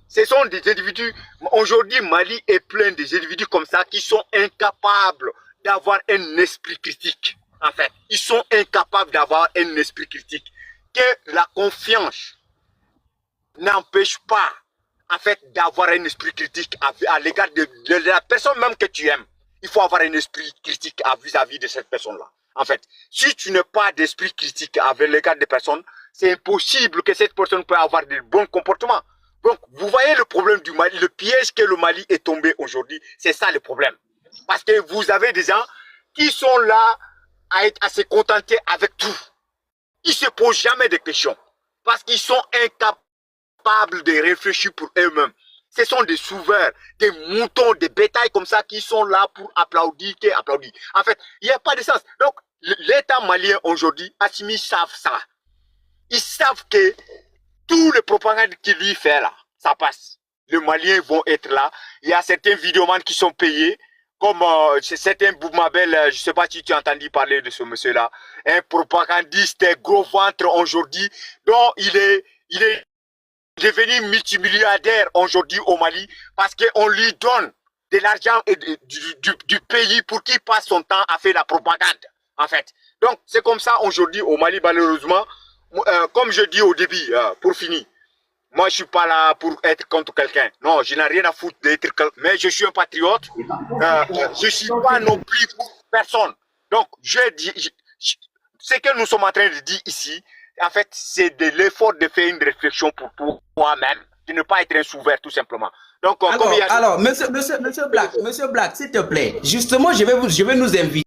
Ce sont des individus. Aujourd'hui, Mali est plein des individus comme ça qui sont incapables d'avoir un esprit critique. En fait, ils sont incapables d'avoir un esprit critique. Que la confiance n'empêche pas, en fait, d'avoir un esprit critique à l'égard de la personne même que tu aimes. Il faut avoir un esprit critique vis-à-vis de cette personne-là. En fait, si tu n'as pas d'esprit critique avec l'égard des personnes, c'est impossible que cette personne puisse avoir de bons comportements. Donc, vous voyez le problème du Mali, le piège que le Mali est tombé aujourd'hui, c'est ça le problème. Parce que vous avez des gens qui sont là à se contenter avec tout. Ils ne se posent jamais de questions. Parce qu'ils sont incapables de réfléchir pour eux-mêmes. Ce sont des sauveurs, des moutons, des bétails comme ça qui sont là pour applaudir, En fait, il n'y a pas de sens. Donc, l'État malien aujourd'hui, Assimi savent ça. Ils savent que tout le propagande qu'il lui fait là, ça passe. Les Maliens vont être là. Il y a certains vidéomans qui sont payés, comme certains Boumabel, je ne sais pas si tu as entendu parler de ce monsieur-là, un propagandiste gros ventre aujourd'hui, dont il est devenu multimilliardaire aujourd'hui au Mali parce qu'on lui donne de l'argent du pays pour qu'il passe son temps à faire la propagande, en fait. Donc, c'est comme ça aujourd'hui au Mali, malheureusement. Comme je dis au début, pour finir, moi, je ne suis pas là pour être contre quelqu'un. Non, je n'ai rien à foutre d'être quelqu'un. Mais je suis un patriote. Je ne suis pas non plus pour personne. Donc, ce que nous sommes en train de dire ici, en fait, c'est de l'effort de faire une réflexion pour toi-même, de ne pas être un sauveur, tout simplement. Donc, alors, monsieur Black, s'il te plaît, justement, je vais nous inviter.